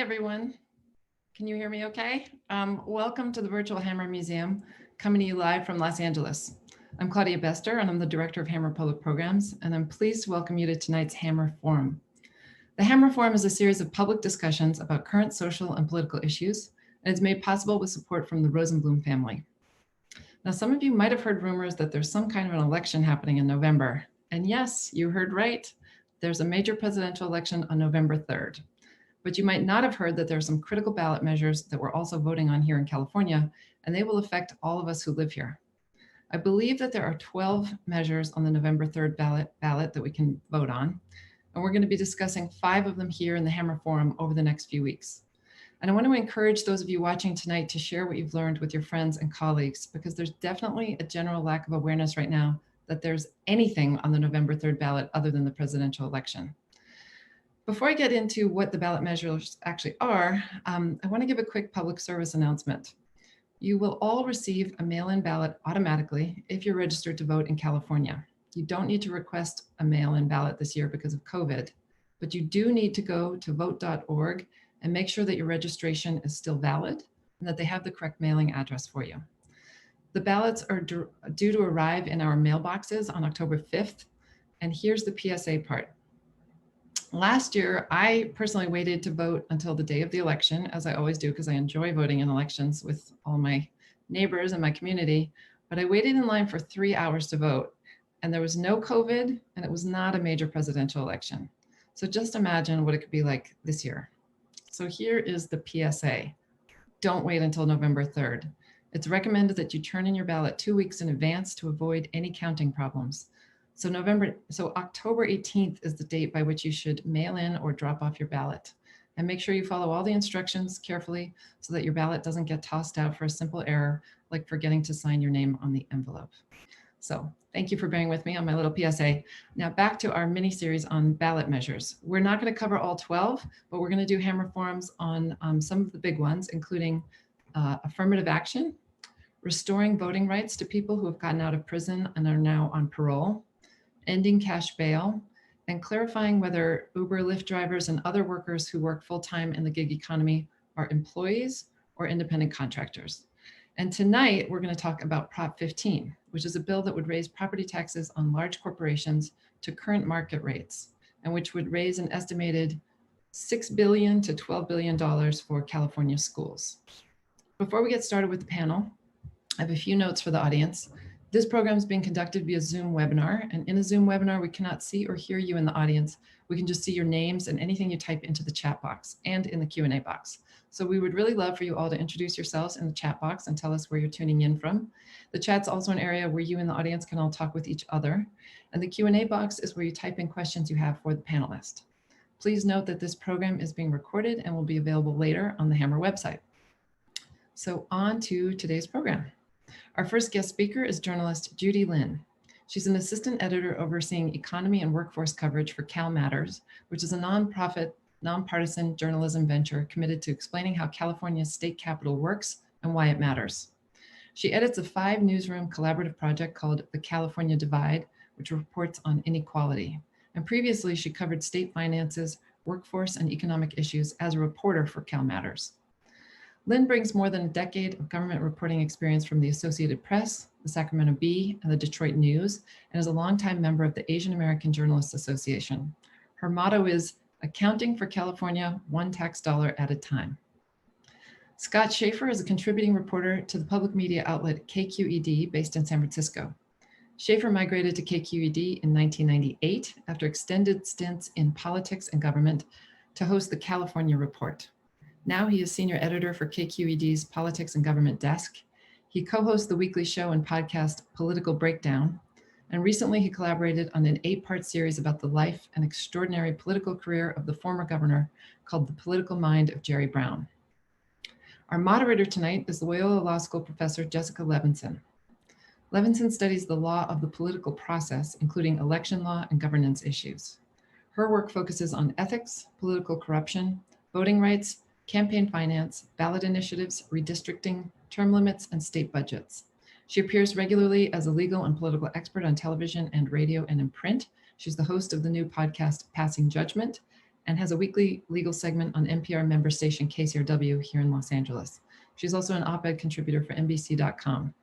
everyone. Can you hear me okay? Welcome to the Virtual Hammer Museum, coming to you live from Los Angeles. I'm Claudia Bester, and I'm the Director of Hammer Public Programs, and I'm pleased to welcome you to tonight's Hammer Forum. The Hammer Forum is a series of public discussions about current social and political issues, and it's made possible with support from the Rosenbloom Family. Now, some of you might have heard rumors that there's some kind of an election happening in November. And yes, you heard right. There's a major presidential election on November 3rd. But you might not have heard that there are some critical ballot measures that we're also voting on here in California, and they will affect all of us who live here. I believe that there are 12 measures on the November 3rd ballot that we can vote on, and we're going to be discussing 5 of them here in the Hammer Forum over the next few weeks. And I want to encourage those of you watching tonight to share what you've learned with your friends and colleagues, because there's definitely a general lack of awareness right now that there's anything on the November 3rd ballot other than the presidential election. Before I get into what the ballot measures actually are, I want to give a quick public service announcement. You will all receive a mail-in ballot automatically if you're registered to vote in California. You don't need to request a mail-in ballot this year because of COVID, but you do need to go to vote.org and make sure that your registration is still valid and that they have the correct mailing address for you. The ballots are due to arrive in our mailboxes on October 5th, and here's the PSA part. Last year, I personally waited to vote until the day of the election, as I always do, because I enjoy voting in elections with all my neighbors and my community. But I waited in line for 3 hours to vote, and there was no COVID, and it was not a major presidential election. So just imagine what it could be like this year. So here is the PSA. Don't wait until November 3rd. It's recommended that you turn in your ballot 2 weeks in advance to avoid any counting problems. So October 18th is the date by which you should mail in or drop off your ballot. And make sure you follow all the instructions carefully so that your ballot doesn't get tossed out for a simple error, like forgetting to sign your name on the envelope. So thank you for bearing with me on my little PSA. Now back to our mini series on ballot measures. We're not going to cover all 12, but we're going to do Hammer Forums on some of the big ones, including affirmative action, restoring voting rights to people who have gotten out of prison and are now on parole, ending cash bail, and clarifying whether Uber, Lyft drivers, and other workers who work full-time in the gig economy are employees or independent contractors. And tonight, we're going to talk about Prop 15, which is a bill that would raise property taxes on large corporations to current market rates, and which would raise an estimated $6 billion to $12 billion for California schools. Before we get started with the panel, I have a few notes for the audience. This program is being conducted via Zoom webinar, and in a Zoom webinar, we cannot see or hear you in the audience. We can just see your names and anything you type into the chat box and in the Q&A box. So we would really love for you all to introduce yourselves in the chat box and tell us where you're tuning in from. The chat's also an area where you in the audience can all talk with each other. And the Q&A box is where you type in questions you have for the panelists. Please note that this program is being recorded and will be available later on the Hammer website. So on to today's program. Our first guest speaker is journalist Judy Lin. She's an assistant editor overseeing economy and workforce coverage for Cal Matters, which is a nonprofit, nonpartisan journalism venture committed to explaining how California's state capitol works and why it matters. She edits a 5-newsroom collaborative project called The California Divide, which reports on inequality. And previously, she covered state finances, workforce, and economic issues as a reporter for Cal Matters. Lynn brings more than a decade of government reporting experience from the Associated Press, the Sacramento Bee, and the Detroit News, and is a longtime member of the Asian American Journalists Association. Her motto is, "Accounting for California, one tax dollar at a time." Scott Schaefer is a contributing reporter to the public media outlet KQED based in San Francisco. Schaefer migrated to KQED in 1998 after extended stints in politics and government to host the California Report. Now he is senior editor for KQED's Politics and Government Desk. He co-hosts the weekly show and podcast Political Breakdown. And recently he collaborated on an 8-part series about the life and extraordinary political career of the former governor called The Political Mind of Jerry Brown. Our moderator tonight is the Loyola Law School professor Jessica Levinson. Levinson studies the law of the political process, including election law and governance issues. Her work focuses on ethics, political corruption, voting rights, campaign finance, ballot initiatives, redistricting, term limits, and state budgets. She appears regularly as a legal and political expert on television and radio and in print. She's the host of the new podcast, Passing Judgment, and has a weekly legal segment on NPR member station KCRW here in Los Angeles. She's also an op-ed contributor for NBC.com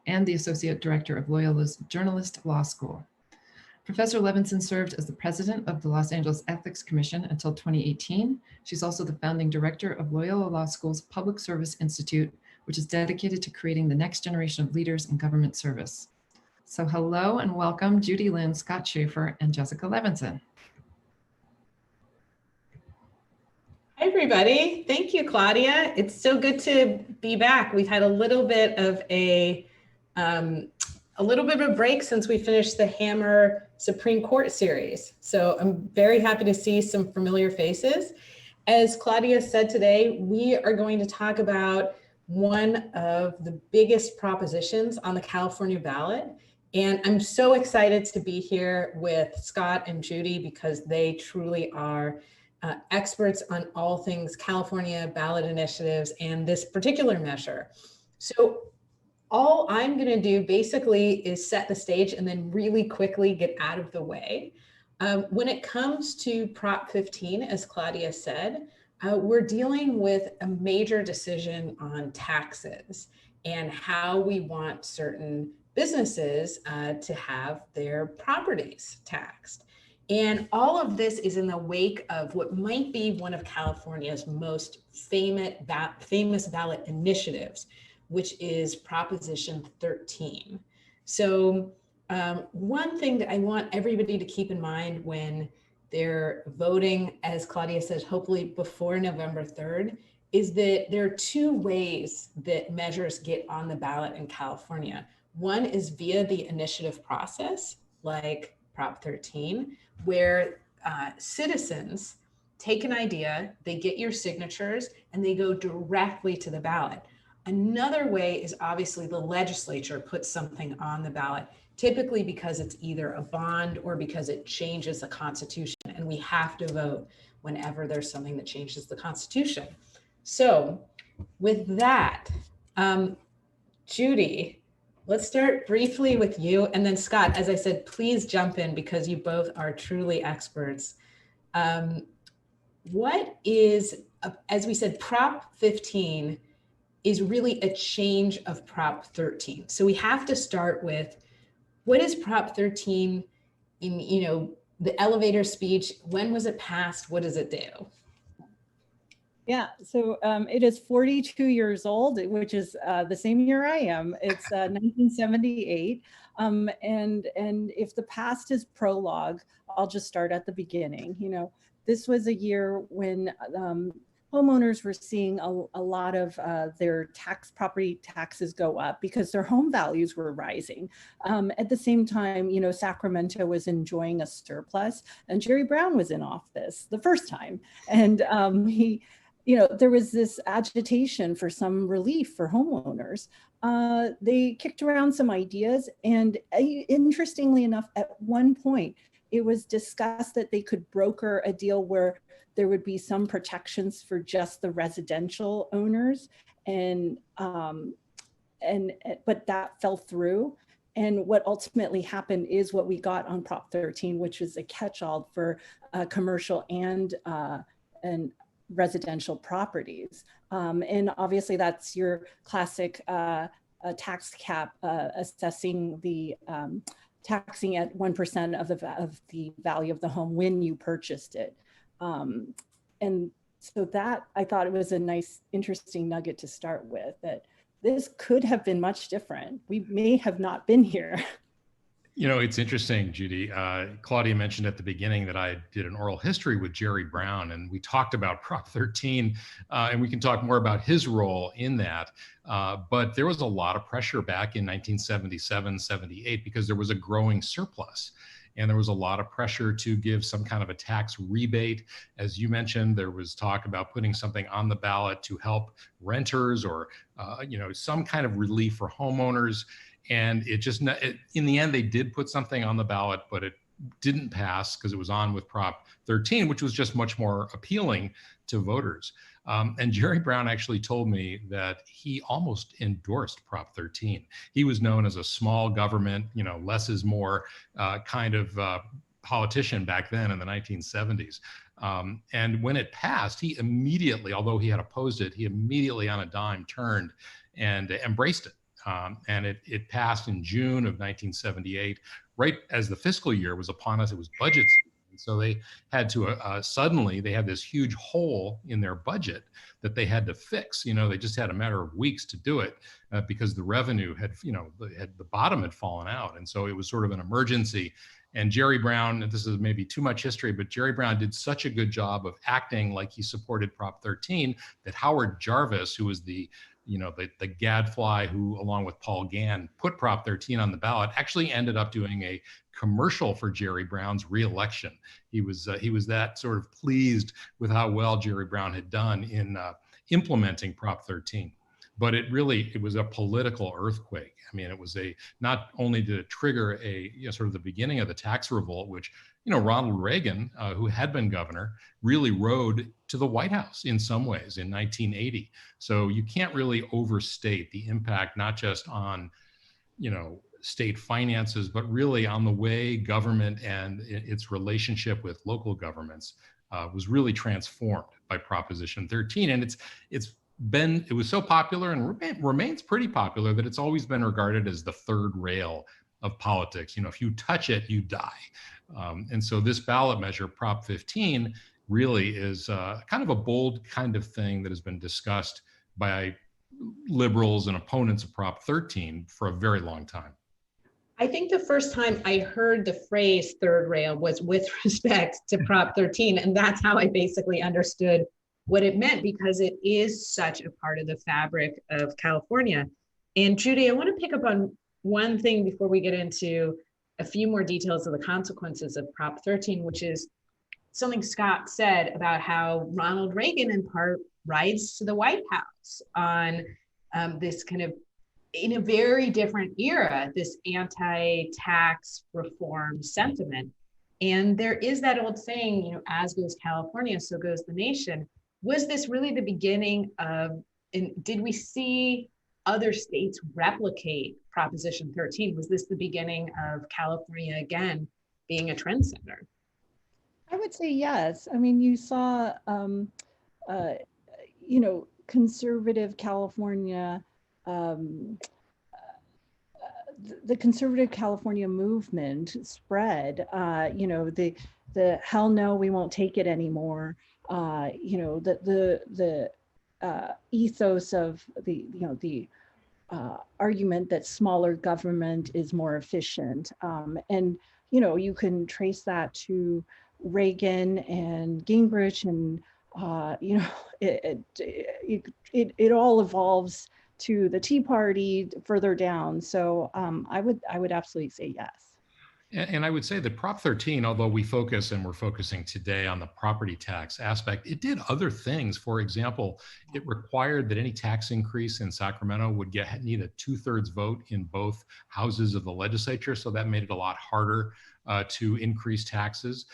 and the Associate Director of Loyola's Journalist Law School. Professor Levinson served as the president of the Los Angeles Ethics Commission until 2018. She's also the founding director of Loyola Law School's Public Service Institute, which is dedicated to creating the next generation of leaders in government service. So hello and welcome, Judy Lynn, Scott Schaefer, and Jessica Levinson. Hi, everybody. Thank you, Claudia. It's so good to be back. We've had a little bit of a break since we finished the Hammer Supreme Court series. So I'm very happy to see some familiar faces. As Claudia said today, we are going to talk about one of the biggest propositions on the California ballot. And I'm so excited to be here with Scott and Judy because they truly are experts on all things California ballot initiatives and this particular measure. So all I'm going to do basically is set the stage and then really quickly get out of the way. When it comes to Prop 15, as Claudia said, we're dealing with a major decision on taxes and how we want certain businesses to have their properties taxed. And all of this is in the wake of what might be one of California's most famous ballot initiatives, which is Proposition 13. So one thing that I want everybody to keep in mind when they're voting, as Claudia says, hopefully before November 3rd, is that there are two ways that measures get on the ballot in California. One is via the initiative process, like Prop 13, where citizens take an idea, they get your signatures, and they go directly to the ballot. Another way is obviously the legislature puts something on the ballot, typically because it's either a bond or because it changes the Constitution, and we have to vote whenever there's something that changes the Constitution. So with that, Judy, let's start briefly with you, and then Scott, as I said, please jump in because you both are truly experts. What is, as we said, Prop 15 is really a change of Prop 13. So we have to start with, what is Prop 13 in, the elevator speech? When was it passed? What does it do? Yeah, so it is 42 years old, which is the same year I am. It's 1978. And if the past is prologue, I'll just start at the beginning. This was a year when homeowners were seeing a lot of their property taxes go up because their home values were rising. At the same time, Sacramento was enjoying a surplus, and Jerry Brown was in office the first time. And there was this agitation for some relief for homeowners. They kicked around some ideas, and interestingly enough, at one point, it was discussed that they could broker a deal where there would be some protections for just the residential owners, but that fell through. And what ultimately happened is what we got on Prop 13, which is a catch-all for commercial and residential properties. And obviously that's your classic tax cap assessing the taxing at 1% of the value of the home when you purchased it. And so that, I thought it was a nice, interesting nugget to start with, that this could have been much different. We may have not been here. It's interesting, Judy. Claudia mentioned at the beginning that I did an oral history with Jerry Brown, and we talked about Prop 13, and we can talk more about his role in that. But there was a lot of pressure back in 1977, 78, because there was a growing surplus. And there was a lot of pressure to give some kind of a tax rebate. As you mentioned, there was talk about putting something on the ballot to help renters or, some kind of relief for homeowners. And in the end, they did put something on the ballot, but it didn't pass because it was on with Prop 13, which was just much more appealing to voters. And Jerry Brown actually told me that he almost endorsed Prop 13. He was known as a small government, less is more kind of politician back then in the 1970s. And when it passed, he immediately, although he had opposed it, he immediately on a dime turned and embraced it. And it passed in June of 1978, right as the fiscal year was upon us. It was budget season. So they had to suddenly they had this huge hole in their budget that they had to fix. They just had a matter of weeks to do it because the revenue had, the bottom had fallen out. And so it was sort of an emergency. And Jerry Brown, this is maybe too much history, but Jerry Brown did such a good job of acting like he supported Prop 13 that Howard Jarvis, who was the gadfly who, along with Paul Gann, put Prop 13 on the ballot, actually ended up doing a commercial for Jerry Brown's reelection. He was that sort of pleased with how well Jerry Brown had done in implementing Prop 13. But it was a political earthquake. I mean, it was not only did it trigger sort of the beginning of the tax revolt, which, Ronald Reagan, who had been governor, really rode to the White House in some ways in 1980. So you can't really overstate the impact, not just on, state finances, but really on the way government and its relationship with local governments was really transformed by Proposition 13. And it was so popular and remains pretty popular that it's always been regarded as the third rail of politics. If you touch it, you die. And so this ballot measure, Prop 15, really is kind of a bold kind of thing that has been discussed by liberals and opponents of Prop 13 for a very long time. I think the first time I heard the phrase third rail was with respect to Prop 13. And that's how I basically understood what it meant, because it is such a part of the fabric of California. And Judy, I want to pick up on one thing before we get into a few more details of the consequences of Prop 13, which is something Scott said about how Ronald Reagan in part rides to the White House on this kind of, in a very different era, this anti-tax reform sentiment. And there is that old saying, as goes California, so goes the nation. Was this really the beginning of, and did we see other states replicate Proposition 13? Was this the beginning of California again being a trendsetter? I would say yes. I mean, you saw, conservative California, the conservative California movement spread, the hell no, we won't take it anymore. The ethos of the argument that smaller government is more efficient. And, you can trace that to Reagan and Gingrich, and, it all evolves to the Tea Party further down. So I would absolutely say yes. And I would say that Prop 13, although we're focusing today on the property tax aspect, it did other things. For example, it required that any tax increase in Sacramento would need a 2/3 vote in both houses of the legislature. So that made it a lot harder to increase taxes.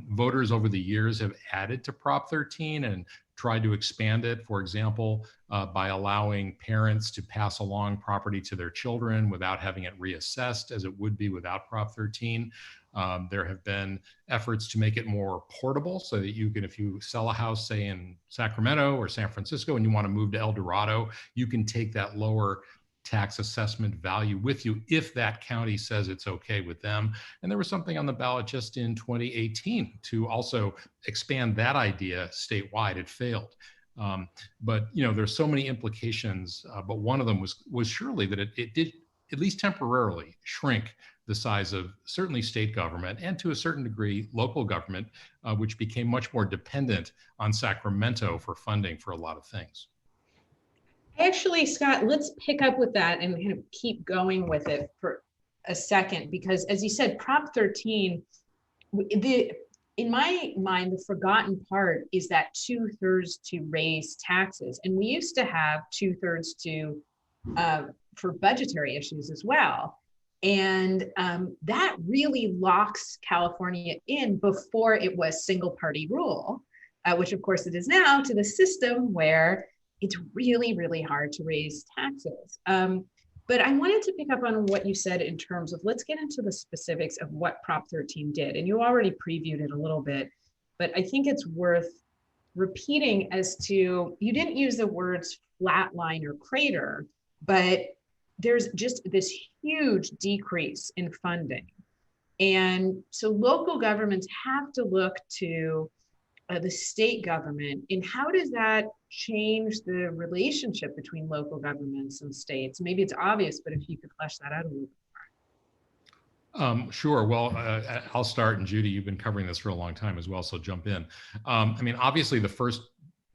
Voters over the years have added to Prop 13 and tried to expand it, for example, by allowing parents to pass along property to their children without having it reassessed as it would be without Prop 13. There have been efforts to make it more portable so that you can, if you sell a house, say in Sacramento or San Francisco, and you want to move to El Dorado, you can take that lower tax assessment value with you if that county says it's okay with them. And there was something on the ballot just in 2018 to also expand that idea statewide. It failed. But there's so many implications, but one of them was surely that it did, at least temporarily, shrink the size of certainly state government and to a certain degree local government, which became much more dependent on Sacramento for funding for a lot of things. Actually, Scott, let's pick up with that and kind of keep going with it for a second, because as you said, Prop 13, in my mind, the forgotten part is that 2/3 to raise taxes. And we used to have 2/3 to for budgetary issues as well. And that really locks California in before it was single party rule, which of course it is now, to the system where it's really, really hard to raise taxes. But I wanted to pick up on what you said in terms of, let's get into the specifics of what Prop 13 did. And you already previewed it a little bit. but I think it's worth repeating as to, you didn't use the words flatline or crater, but there's just this huge decrease in funding. And so local governments have to look to the state government. And how does that change the relationship between local governments and states? Maybe it's obvious, but if you could flesh that out a little bit. Sure. Well, I'll start, and Judy, you've been covering this for a long time as well, so jump in. I mean, obviously, the first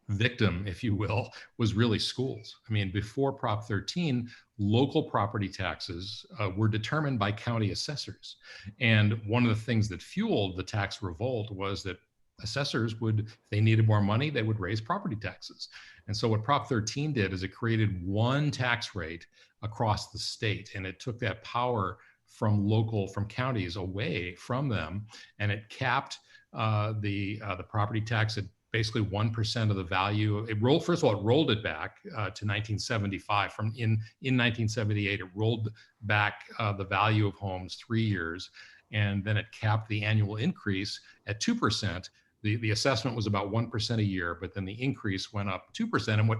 victim, if you will, was really schools. I mean, before Prop 13, local property taxes were determined by county assessors. And one of the things that fueled the tax revolt was that assessors would, if they needed more money, they would raise property taxes. And so what Prop 13 did is it created one tax rate across the state, and it took that power from counties away from them, and it capped the property tax at basically 1% of the value. It rolled, first of all, it rolled it back to 1975. From in 1978, it rolled back the value of homes 3 years, and then it capped the annual increase at 2%. The assessment was about 1% a year, but then the increase went up 2%.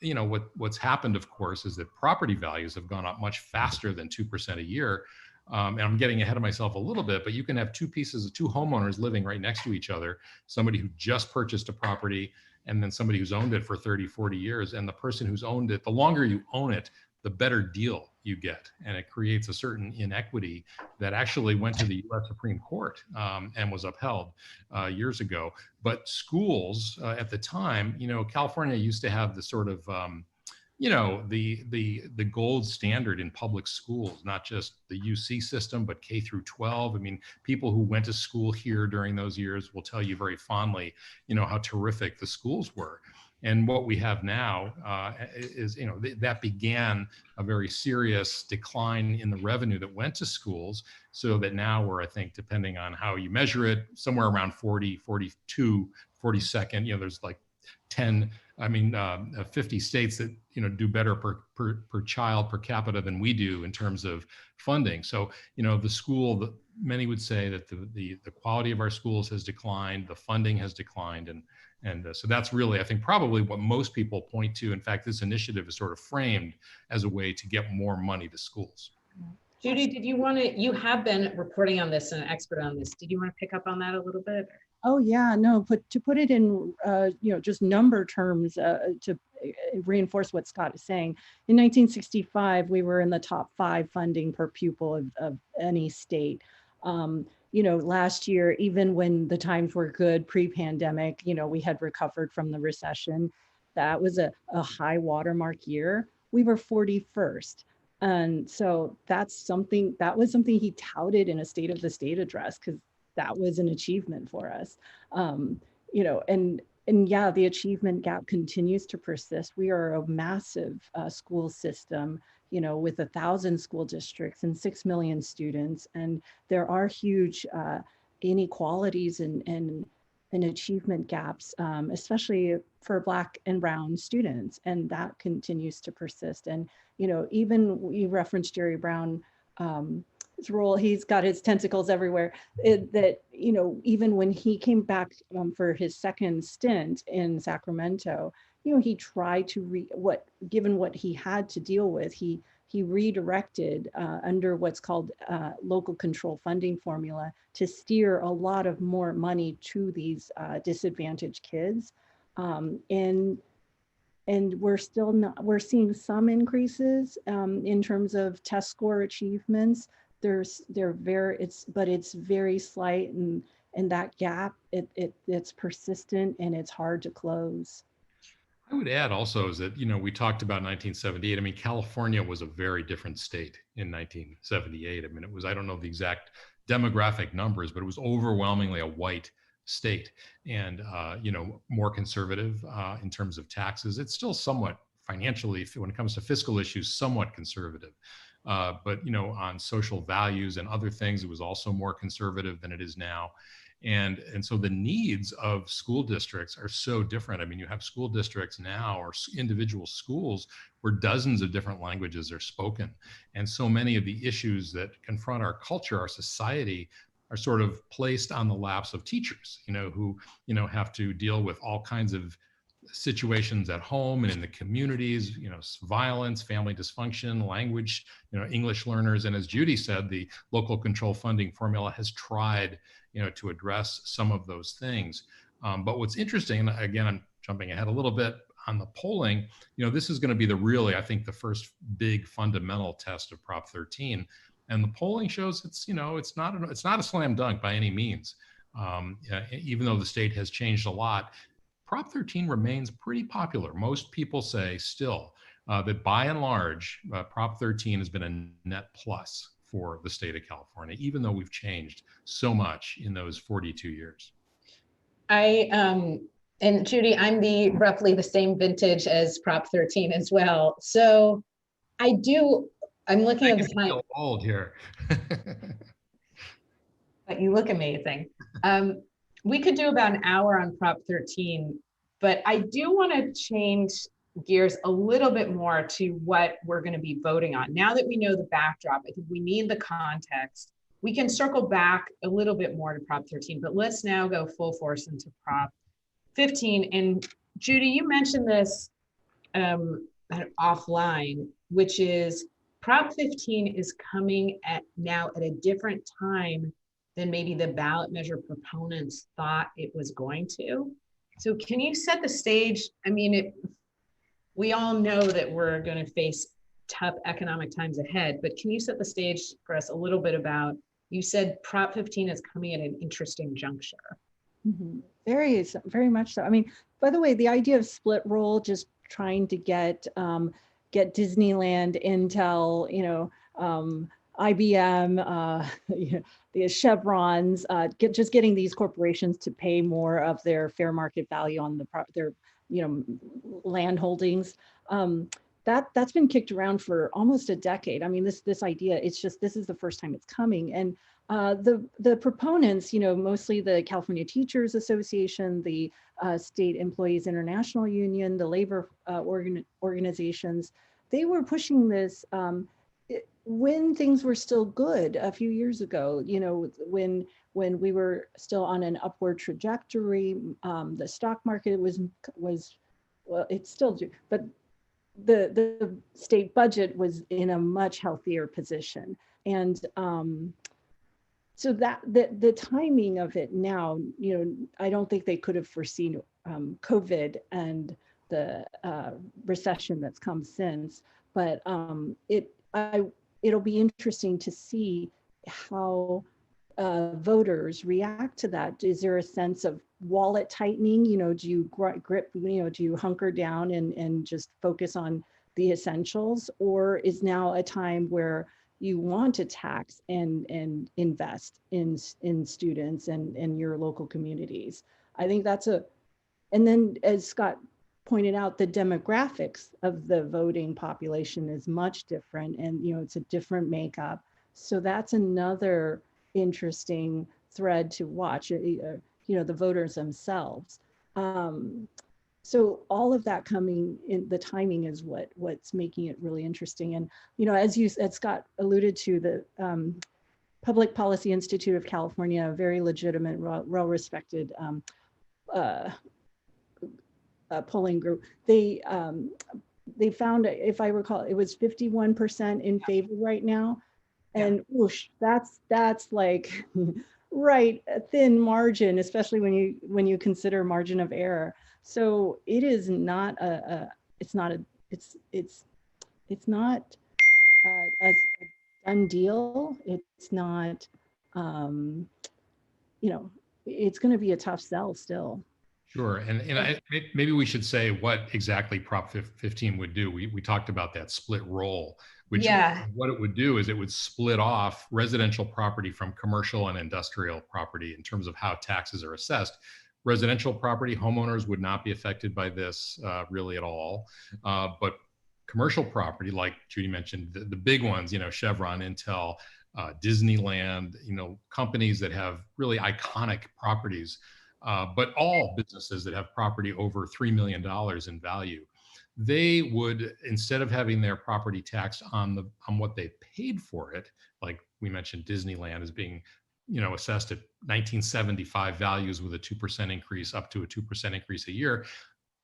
And what's happened, of course, is that property values have gone up much faster than 2% a year. And I'm getting ahead of myself a little bit, but you can have two homeowners living right next to each other, somebody who just purchased a property and then somebody who's owned it for 30, 40 years. And the person who's owned it, the longer you own it, the better deal you get. And it creates a certain inequity that actually went to the US Supreme Court and was upheld years ago. But schools at the time, California used to have the sort of, the gold standard in public schools, not just the UC system, but K through 12. I mean, people who went to school here during those years will tell you very fondly, how terrific the schools were. And what we have now is, that began a very serious decline in the revenue that went to schools, so that now we're, I think, depending on how you measure it, somewhere around 40, 42, 42nd, there's like 50 states that, do better per child per capita than we do in terms of funding. So, many would say that the quality of our schools has declined, the funding has declined. And so that's really, I think, probably what most people point to. In fact, this initiative is sort of framed as a way to get more money to schools. Judy, you have been reporting on this and an expert on this. Did you want to pick up on that a little bit? Oh yeah, no, to put it in, just number terms to reinforce what Scott is saying. In 1965, we were in the top 5 funding per pupil of any state. Last year, even when the times were good pre-pandemic, we had recovered from the recession. That was a high watermark year. We were 41st. And so that was something he touted in a State of the State address, because that was an achievement for us. And yeah, the achievement gap continues to persist. We are a massive school system, with 1,000 school districts and 6 million students. And there are huge inequalities and achievement gaps, especially for Black and Brown students. And that continues to persist. And, even we referenced Jerry Brown, his role, he's got his tentacles everywhere, even when he came back for his second stint in Sacramento, he tried to given what he had to deal with, he redirected under what's called local control funding formula to steer a lot of more money to these disadvantaged kids. And we're seeing some increases in terms of test score achievements. It's very slight, and that gap, it's persistent and it's hard to close. I would add also is that, we talked about 1978. I mean, California was a very different state in 1978. I mean, it was, I don't know the exact demographic numbers, but it was overwhelmingly a white state and, more conservative in terms of taxes. It's still somewhat financially, when it comes to fiscal issues, somewhat conservative. But, on social values and other things, it was also more conservative than it is now. And so the needs of school districts are so different. I mean, you have school districts now, or individual schools, where dozens of different languages are spoken. And so many of the issues that confront our culture, our society, are sort of placed on the laps of teachers, who, have to deal with all kinds of situations at home and in the communities, violence, family dysfunction, language, English learners. And as Judy said, the local control funding formula has tried, to address some of those things. But what's interesting, and again, I'm jumping ahead a little bit on the polling, this is going to be I think the first big fundamental test of Prop 13. And the polling shows it's not a slam dunk by any means. Even though the state has changed a lot, Prop 13 remains pretty popular. Most people say still that by and large, Prop 13 has been a net plus for the state of California, even though we've changed so much in those 42 years. And Judy, I'm roughly the same vintage as Prop 13 as well. So I'm looking at the time. Feel old here. But you look amazing. We could do about an hour on Prop 13, but I do want to change gears a little bit more to what we're going to be voting on. Now that we know the backdrop, I think we need the context. We can circle back a little bit more to Prop 13, but let's now go full force into Prop 15. And Judy, you mentioned this offline, which is Prop 15 is coming now at a different time than maybe the ballot measure proponents thought it was going to. So can you set the stage? I mean, we all know that we're going to face tough economic times ahead, but can you set the stage for us a little bit about, you said Prop 15 is coming at an interesting juncture. Mm-hmm. Very much so. I mean, by the way, the idea of split roll, just trying to get Disneyland, Intel, IBM, the Chevrons, getting these corporations to pay more of their fair market value on their land holdings. That's been kicked around for almost a decade. I mean, this idea, this is the first time it's coming. And the proponents, mostly the California Teachers Association, the State Employees International Union, the labor organizations, they were pushing this when things were still good a few years ago, when we were still on an upward trajectory. The stock market was well, it's still, but the state budget was in a much healthier position. And so that the timing of it now, I don't think they could have foreseen COVID and the recession that's come since, but it'll be interesting to see how voters react to that. Is there a sense of wallet tightening? Do you grip, do you hunker down and just focus on the essentials? Or is now a time where you want to tax and invest in students and your local communities? I think and then as Scott pointed out, the demographics of the voting population is much different, and it's a different makeup. So that's another interesting thread to watch, the voters themselves. So all of that coming in, the timing is what's making it really interesting. And as Scott alluded to, the Public Policy Institute of California, a very legitimate, well-respected polling group, they found, if I recall, it was 51% in favor right now. And whoosh, that's like right, a thin margin, especially when you consider margin of error. So it is not it's not a done deal. It's not, it's going to be a tough sell still. Sure. And maybe we should say what exactly Prop 15 would do. We talked about that split roll, which what it would do is it would split off residential property from commercial and industrial property in terms of how taxes are assessed. Residential property, homeowners would not be affected by this really at all. But commercial property, like Judy mentioned, the big ones, Chevron, Intel, Disneyland, companies that have really iconic properties, but all businesses that have property over $3 million in value, they would, instead of having their property taxed on what they paid for it, like we mentioned Disneyland as being assessed at 1975 values with a 2% increase, up to a 2% increase a year,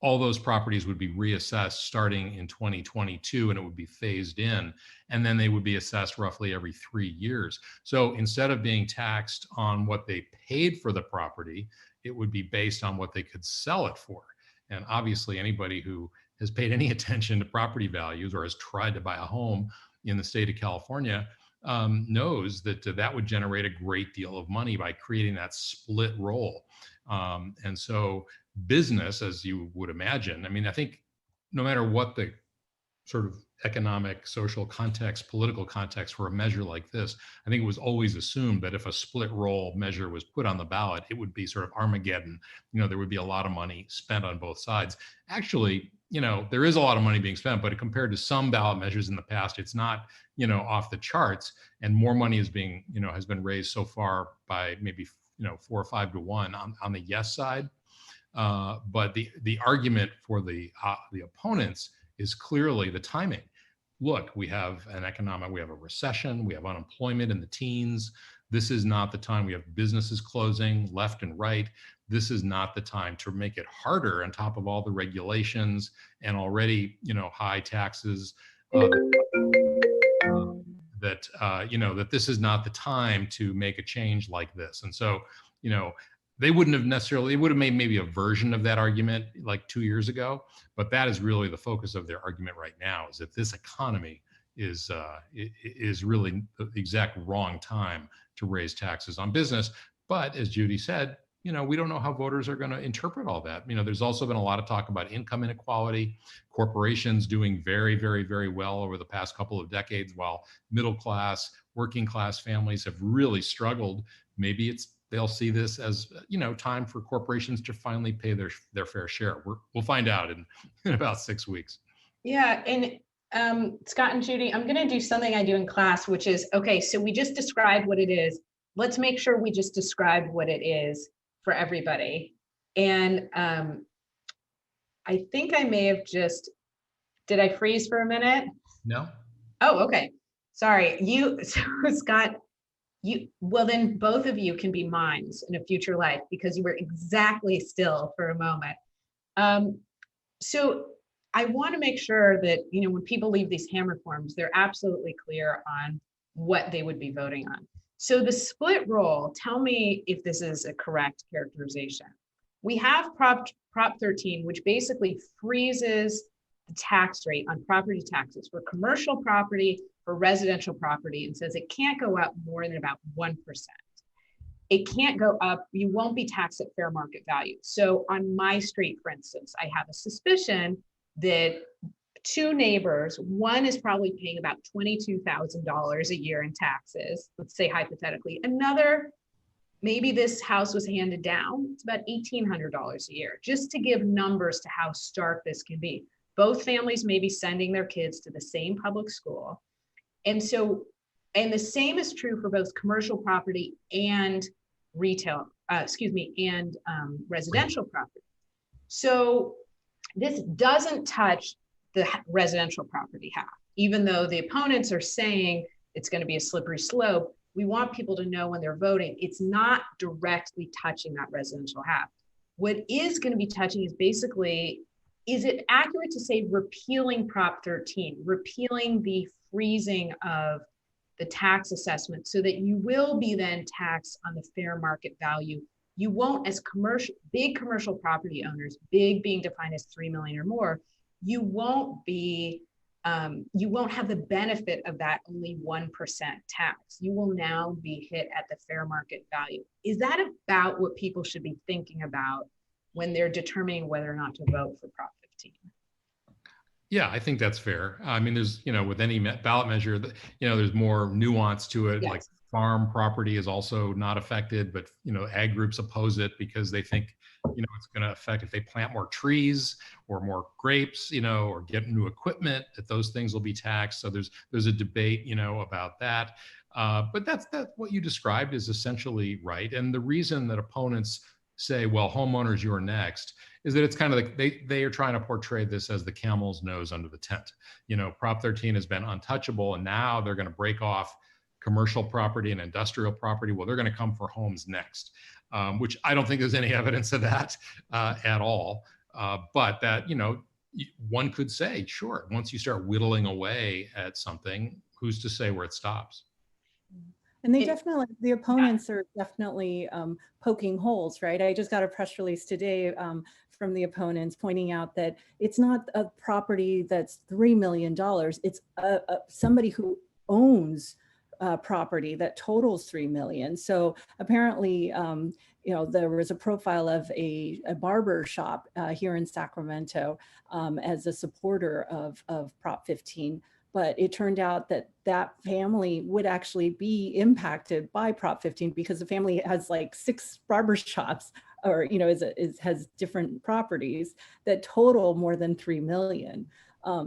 all those properties would be reassessed starting in 2022, and it would be phased in. And then they would be assessed roughly every 3 years. So instead of being taxed on what they paid for the property, it would be based on what they could sell it for. And obviously, anybody who has paid any attention to property values or has tried to buy a home in the state of California knows that that would generate a great deal of money by creating that split roll. And so business, as you would imagine, I mean, I think no matter what the sort of economic, social context, political context for a measure like this, I think it was always assumed that if a split roll measure was put on the ballot, it would be sort of Armageddon. There would be a lot of money spent on both sides. Actually, there is a lot of money being spent, but compared to some ballot measures in the past, it's not, off the charts, and more money is being, has been raised so far by maybe, 4 or 5 to 1 on the yes side. But the argument for the opponents is clearly the timing. Look, we have a recession, we have unemployment in the teens. This is not the time. We have businesses closing left and right. This is not the time to make it harder on top of all the regulations and already, high taxes. That this is not the time to make a change like this. And so, they wouldn't have necessarily, it would have made maybe a version of that argument like 2 years ago, but that is really the focus of their argument right now, is that this economy is really the exact wrong time to raise taxes on business. But as Judy said, we don't know how voters are going to interpret all that. There's also been a lot of talk about income inequality, corporations doing very, very, very well over the past couple of decades, while middle class, working class families have really struggled. Maybe they'll see this as, time for corporations to finally pay their fair share. We'll find out in about 6 weeks. Yeah, and Scott and Judy, I'm going to do something I do in class, which is, okay, so we just described what it is. Let's make sure we just describe what it is for everybody. And I think I may have did I freeze for a minute? No. Oh, okay. Sorry. Scott, well, then both of you can be mimes in a future life, because you were exactly still for a moment. So I want to make sure that, when people leave these hammer forms, they're absolutely clear on what they would be voting on. So the split roll, tell me if this is a correct characterization. We have Prop 13, which basically freezes the tax rate on property taxes for commercial property, for residential property, and says it can't go up more than about 1%. It can't go up, you won't be taxed at fair market value. So on my street, for instance, I have a suspicion that 2 neighbors, one is probably paying about $22,000 a year in taxes, let's say hypothetically. Another, maybe this house was handed down, it's about $1,800 a year, just to give numbers to how stark this can be. Both families may be sending their kids to the same public school. And the same is true for both commercial property and residential property. So this doesn't touch the residential property half, even though the opponents are saying it's going to be a slippery slope. We want people to know when they're voting, it's not directly touching that residential half. What is going to be touching is basically, is it accurate to say repealing Prop 13, repealing the freezing of the tax assessment, so that you will be then taxed on the fair market value? You won't, as big commercial property owners, big being defined as 3 million or more, you won't have the benefit of that only 1% tax. You will now be hit at the fair market value. Is that about what people should be thinking about when they're determining whether or not to vote for Prop 15? Yeah, I think that's fair. I mean, there's, with any ballot measure, there's more nuance to it. Yes. Like farm property is also not affected, but, ag groups oppose it because they think, it's going to affect if they plant more trees or more grapes, or get new equipment, that those things will be taxed. So there's a debate, about that. But that's what you described is essentially right. And the reason that opponents say, well, homeowners, you're next, is that it's kind of like they are trying to portray this as the camel's nose under the tent. Prop 13 has been untouchable, and now they're going to break off commercial property and industrial property, well, they're going to come for homes next, which I don't think there's any evidence of that at all. But that, one could say, sure, once you start whittling away at something, who's to say where it stops? And the opponents are definitely poking holes, right? I just got a press release today from the opponents pointing out that it's not a property that's $3 million. It's somebody who owns property that totals 3 million. So apparently, there was a profile of a barber shop here in Sacramento as a supporter of Prop 15. But it turned out that that family would actually be impacted by Prop 15 because the family has like 6 barber shops, or has different properties that total more than 3 million.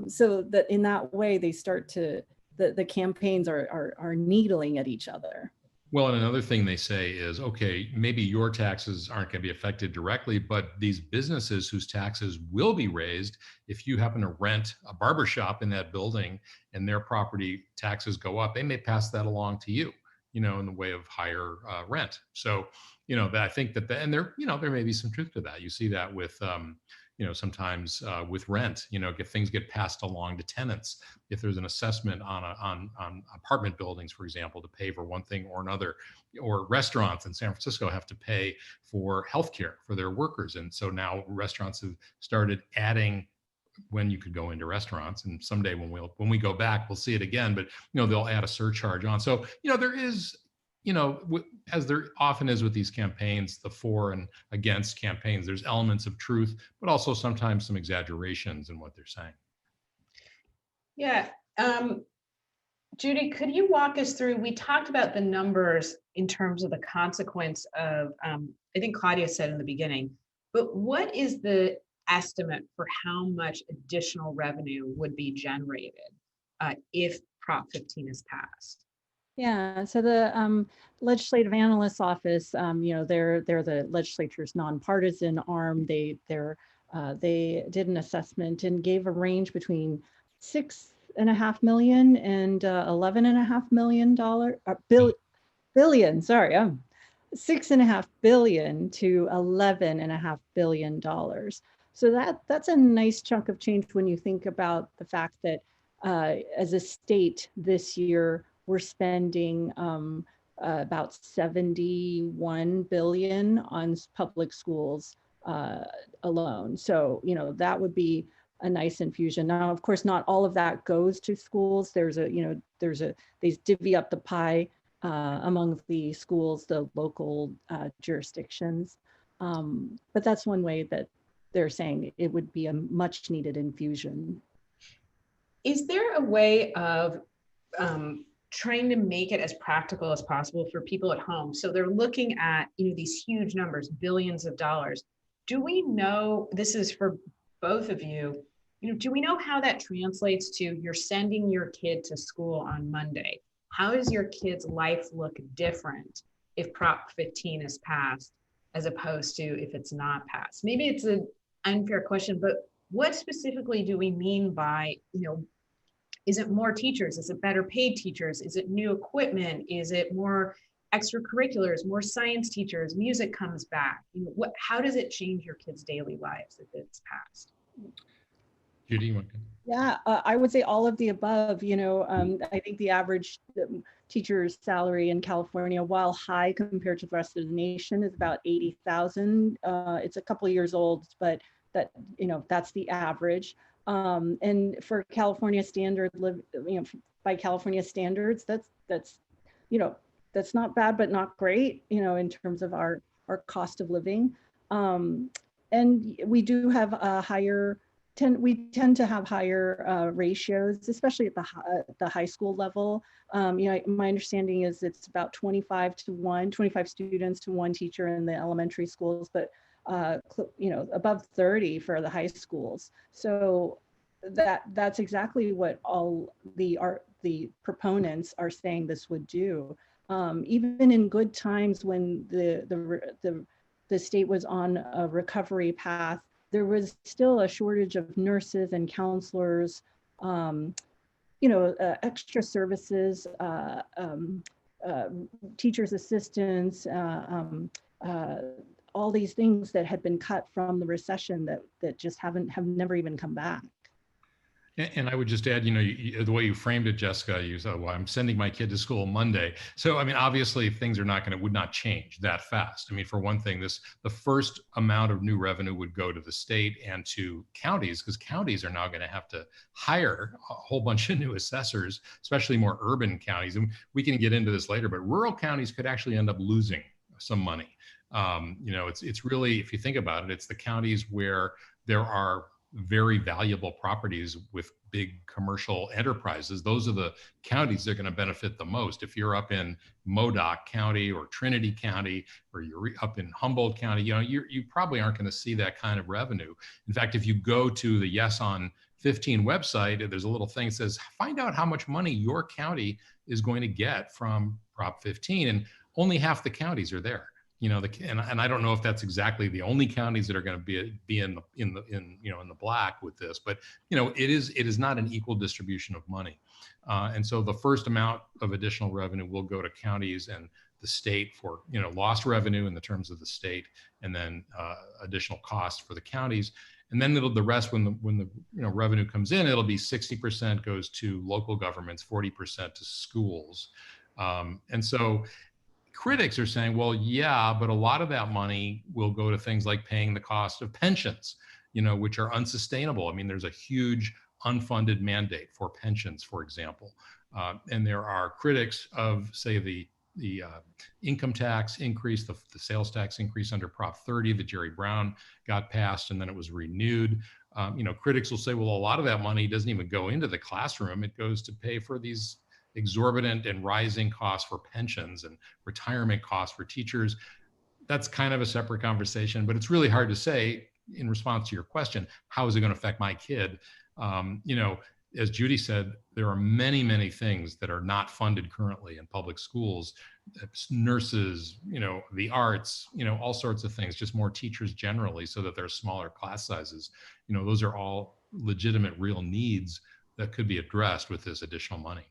So that in that way they start to the campaigns are needling at each other. Well, and another thing they say is, okay, maybe your taxes aren't going to be affected directly, but these businesses whose taxes will be raised, if you happen to rent a barbershop in that building and their property taxes go up, they may pass that along to you, in the way of higher rent. So, that I think that, and there may be some truth to that. You see that with, sometimes with rent, things get passed along to tenants. If there's an assessment on apartment buildings, for example, to pay for one thing or another, or restaurants in San Francisco have to pay for healthcare for their workers. And so now restaurants have started adding when you could go into restaurants, and someday when we go back, we'll see it again, but they'll add a surcharge on. So, there is, as there often is with these campaigns, the for and against campaigns, there's elements of truth, but also sometimes some exaggerations in what they're saying. Yeah. Judy, could you walk us through, we talked about the numbers in terms of the consequence of, I think Claudia said in the beginning, but what is the estimate for how much additional revenue would be generated if Prop 15 is passed? Yeah, so the Legislative Analyst's Office, they're the legislature's nonpartisan arm. They did an assessment and gave a range between $6.5 million and $11.5 million billion. Sorry, $6.5 billion to $11.5 billion. So that's a nice chunk of change when you think about the fact that as a state this year, we're spending about $71 billion on public schools alone. So, that would be a nice infusion. Now, of course, not all of that goes to schools. They divvy up the pie among the schools, the local jurisdictions. But that's one way that they're saying it would be a much needed infusion. Is there a way of trying to make it as practical as possible for people at home? So they're looking at, these huge numbers, billions of dollars. Do we know, this is for both of you, do we know how that translates to you're sending your kid to school on Monday? How does your kid's life look different if Prop 15 is passed as opposed to if it's not passed? Maybe it's an unfair question, but what specifically do we mean by, is it more teachers? Is it better paid teachers? Is it new equipment? Is it more extracurriculars, more science teachers, music comes back? How does it change your kids' daily lives if it's passed? Judy, you want to? Yeah, I would say all of the above. I think the average teacher's salary in California, while high compared to the rest of the nation, is about $80,000. It's a couple of years old, but that's the average. And for California standard, by California standards, that's not bad, but not great, in terms of our cost of living. And we do have we tend to have higher ratios, especially at the high school level. My understanding is it's about 25 students to one teacher in the elementary schools, but above 30 for the high schools. So that's exactly what all the proponents are saying this would do. Even in good times when the state was on a recovery path, there was still a shortage of nurses and counselors. extra services, teachers' assistants, all these things that had been cut from the recession that just have never even come back. And I would just add, the way you framed it, Jessica, you said, well, I'm sending my kid to school Monday. So, I mean, obviously things would not change that fast. I mean, for one thing, the first amount of new revenue would go to the state and to counties, because counties are now going to have to hire a whole bunch of new assessors, especially more urban counties. And we can get into this later, but rural counties could actually end up losing some money. It's really, if you think about it, it's the counties where there are very valuable properties with big commercial enterprises. Those are the counties that are going to benefit the most. If you're up in Modoc County or Trinity County, or you're up in Humboldt County, you probably aren't going to see that kind of revenue. In fact, if you go to the Yes on 15 website, there's a little thing that says, find out how much money your county is going to get from Prop 15, and only half the counties are there. And I don't know if that's exactly the only counties that are going to be in the black with this, but it is not an equal distribution of money, and so the first amount of additional revenue will go to counties and the state for lost revenue in the terms of the state, and then additional costs for the counties, and then the rest when the revenue comes in, it'll be 60% goes to local governments, 40% to schools, and so. Critics are saying, well, yeah, but a lot of that money will go to things like paying the cost of pensions, which are unsustainable. I mean, there's a huge unfunded mandate for pensions, for example. And there are critics of, say, the income tax increase, the sales tax increase under Prop 30 that Jerry Brown got passed, and then it was renewed. Critics will say, well, a lot of that money doesn't even go into the classroom. It goes to pay for these exorbitant and rising costs for pensions and retirement costs for teachers. That's kind of a separate conversation, but it's really hard to say in response to your question, how is it going to affect my kid? As Judy said, there are many, many things that are not funded currently in public schools, nurses, the arts, all sorts of things, just more teachers generally, so that there's smaller class sizes. Those are all legitimate, real needs that could be addressed with this additional money.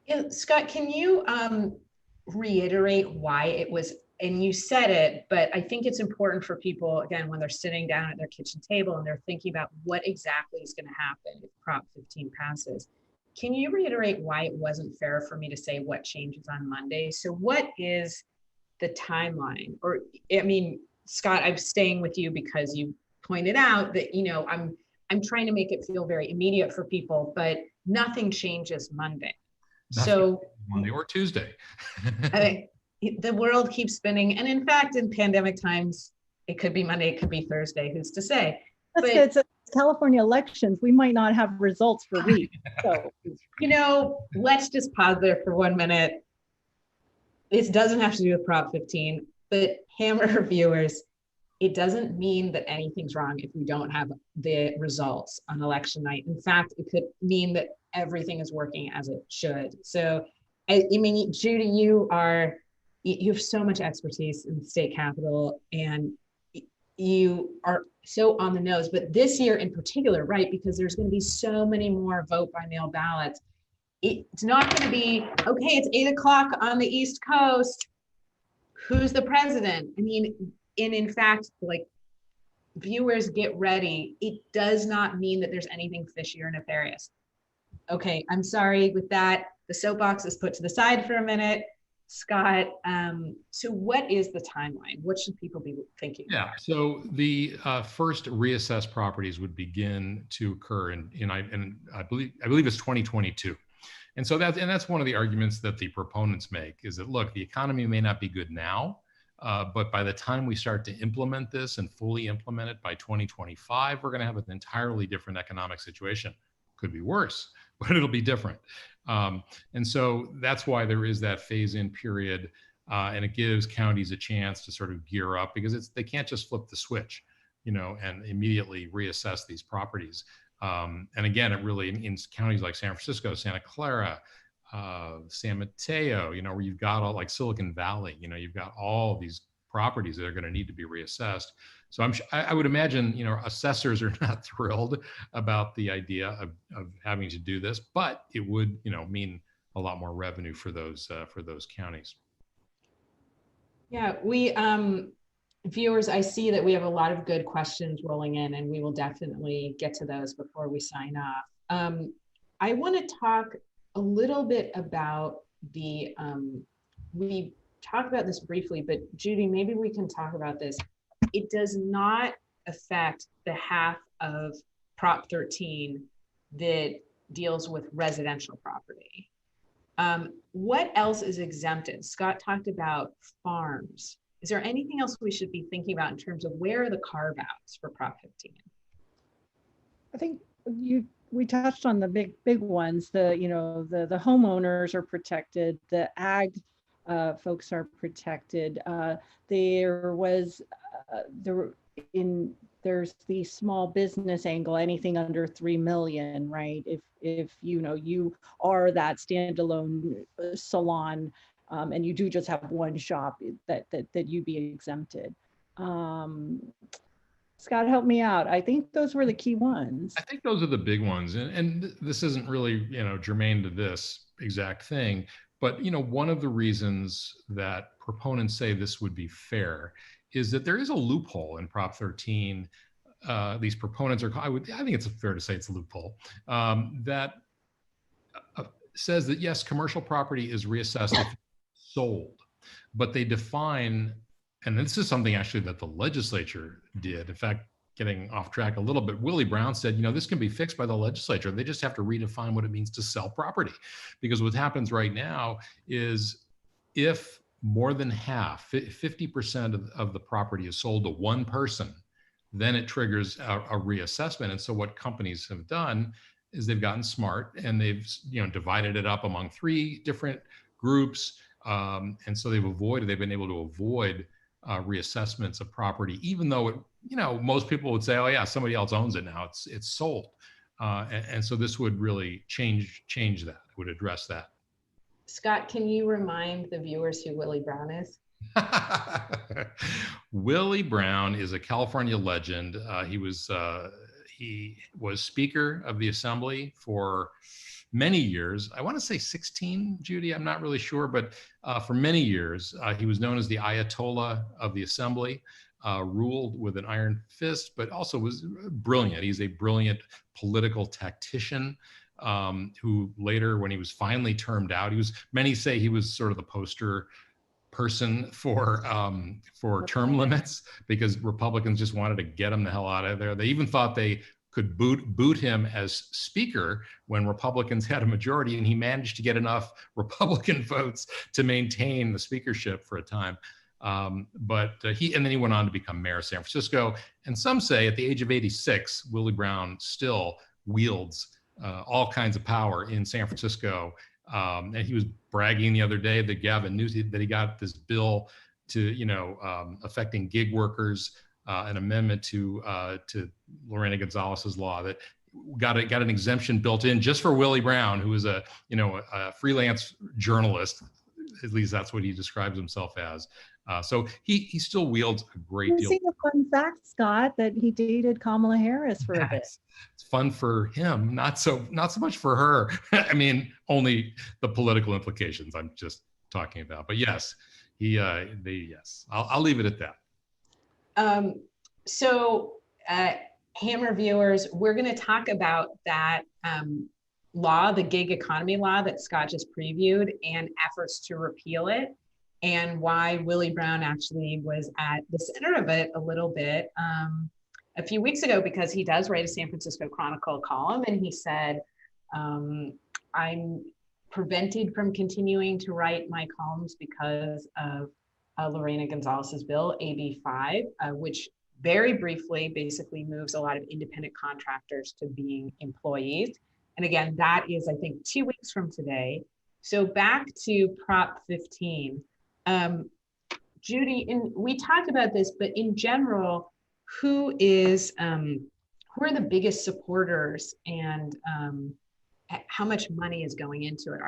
Yeah, Scott, can you reiterate why it was, and you said it, but I think it's important for people, again, when they're sitting down at their kitchen table and they're thinking about what exactly is going to happen if Prop 15 passes. Can you reiterate why it wasn't fair for me to say what changes on Monday? So what is the timeline? Or, I mean, Scott, I'm staying with you because you pointed out that, I'm trying to make it feel very immediate for people, but nothing changes Monday. So Monday or Tuesday. The world keeps spinning. And in fact, in pandemic times, it could be Monday, it could be Thursday, who's to say? It's California elections. We might not have results for weeks. So, let's just pause there for 1 minute. This doesn't have to do with Prop 15, but Hammer viewers, it doesn't mean that anything's wrong if we don't have the results on election night. In fact, it could mean that everything is working as it should. So, I mean, Judy, you have so much expertise in the state capitol, and you are so on the nose. But this year in particular, right, because there's going to be so many more vote by mail ballots. It's not going to be, okay, it's 8 o'clock on the East Coast. Who's the president? I mean, and in fact, like, viewers, get ready. It does not mean that there's anything fishy or nefarious. Okay, I'm sorry with that. The soapbox is put to the side for a minute. Scott, so what is the timeline? What should people be thinking? Yeah, so the first reassessed properties would begin to occur I believe it's 2022. And so that's one of the arguments that the proponents make, is that, look, the economy may not be good now, but by the time we start to implement this and fully implement it by 2025, we're going to have an entirely different economic situation. Could be worse, but it'll be different. And so that's why there is that phase-in period, and it gives counties a chance to sort of gear up, because they can't just flip the switch, and immediately reassess these properties. And again, it really, in counties like San Francisco, Santa Clara, San Mateo, where you've got all, like Silicon Valley, you've got all these properties that are going to need to be reassessed. So I would imagine, assessors are not thrilled about the idea of having to do this, but it would, mean a lot more revenue for those counties. Yeah, we viewers, I see that we have a lot of good questions rolling in, and we will definitely get to those before we sign off. I want to talk a little bit about the, we talked about this briefly, but Judy, maybe we can talk about this. It does not affect the half of Prop 13 that deals with residential property. What else is exempted? Scott talked about farms. Is there anything else we should be thinking about in terms of where are the carve outs for Prop 15? I think we touched on the big ones. The homeowners are protected. The ag folks are protected. There's the small business angle, anything under 3 million, right? If you are that standalone salon, and you do just have one shop, that you'd be exempted. Scott, help me out. I think those were the key ones. I think those are the big ones. And this isn't really, germane to this exact thing, but, one of the reasons that proponents say this would be fair is that there is a loophole in Prop 13. These proponents I think it's fair to say it's a loophole, that says that yes, commercial property is reassessed if sold, but they define, and this is something actually that the legislature did. In fact, getting off track a little bit, Willie Brown said, this can be fixed by the legislature. They just have to redefine what it means to sell property. Because what happens right now is if more than half, 50% of the property is sold to one person, then it triggers a reassessment. And so what companies have done is they've gotten smart and they've divided it up among 3 different groups. And so they've been able to avoid reassessments of property, even though it, most people would say, oh yeah, somebody else owns it now, it's sold. And so this would really change that, it would address that. Scott, can you remind the viewers who Willie Brown is? Willie Brown is a California legend. He was Speaker of the Assembly for many years. I want to say 16, Judy, I'm not really sure, but for many years, he was known as the Ayatollah of the Assembly, ruled with an iron fist, but also was brilliant. He's a brilliant political tactician. Who later, when he was finally termed out, many say he was sort of the poster person for term limits, because Republicans just wanted to get him the hell out of there. They even thought they could boot him as Speaker when Republicans had a majority, and he managed to get enough Republican votes to maintain the speakership for a time. But then he went on to become mayor of San Francisco. And some say at the age of 86, Willie Brown still wields all kinds of power in San Francisco. And he was bragging the other day that Gavin Newsom, that he got this bill to, affecting gig workers, an amendment to Lorena Gonzalez's law that got an exemption built in just for Willie Brown, who is a freelance journalist. At least that's what he describes himself as. So he still wields a great deal. See the fun fact, Scott, that he dated Kamala Harris for a bit. It's fun for him, not so much for her. I mean, only the political implications I'm just talking about. But yes, yes. I'll leave it at that. So Hammer viewers, we're going to talk about that law, the gig economy law that Scott just previewed, and efforts to repeal it, and why Willie Brown actually was at the center of it a little bit a few weeks ago, because he does write a San Francisco Chronicle column, and he said, I'm prevented from continuing to write my columns because of Lorena Gonzalez's bill, AB 5, which very briefly basically moves a lot of independent contractors to being employees. And again, that is, I think, 2 weeks from today. So back to Prop 15. Judy, we talked about this, but in general, who are the biggest supporters, and how much money is going into it?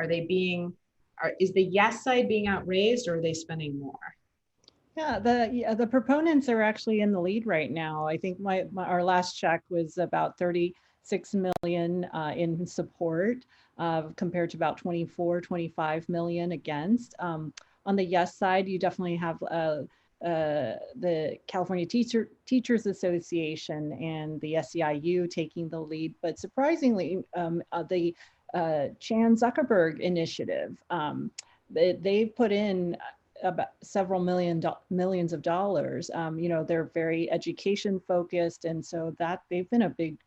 Is the yes side being outraised, or are they spending more? Yeah, the proponents are actually in the lead right now. I think our last check was about 36 million in support, compared to about 25 million against. On the yes side, you definitely have the California Teachers Association and the SEIU taking the lead. But surprisingly, the Chan Zuckerberg initiative, they put in about several millions of dollars. They're very education focused, and so that they've been a big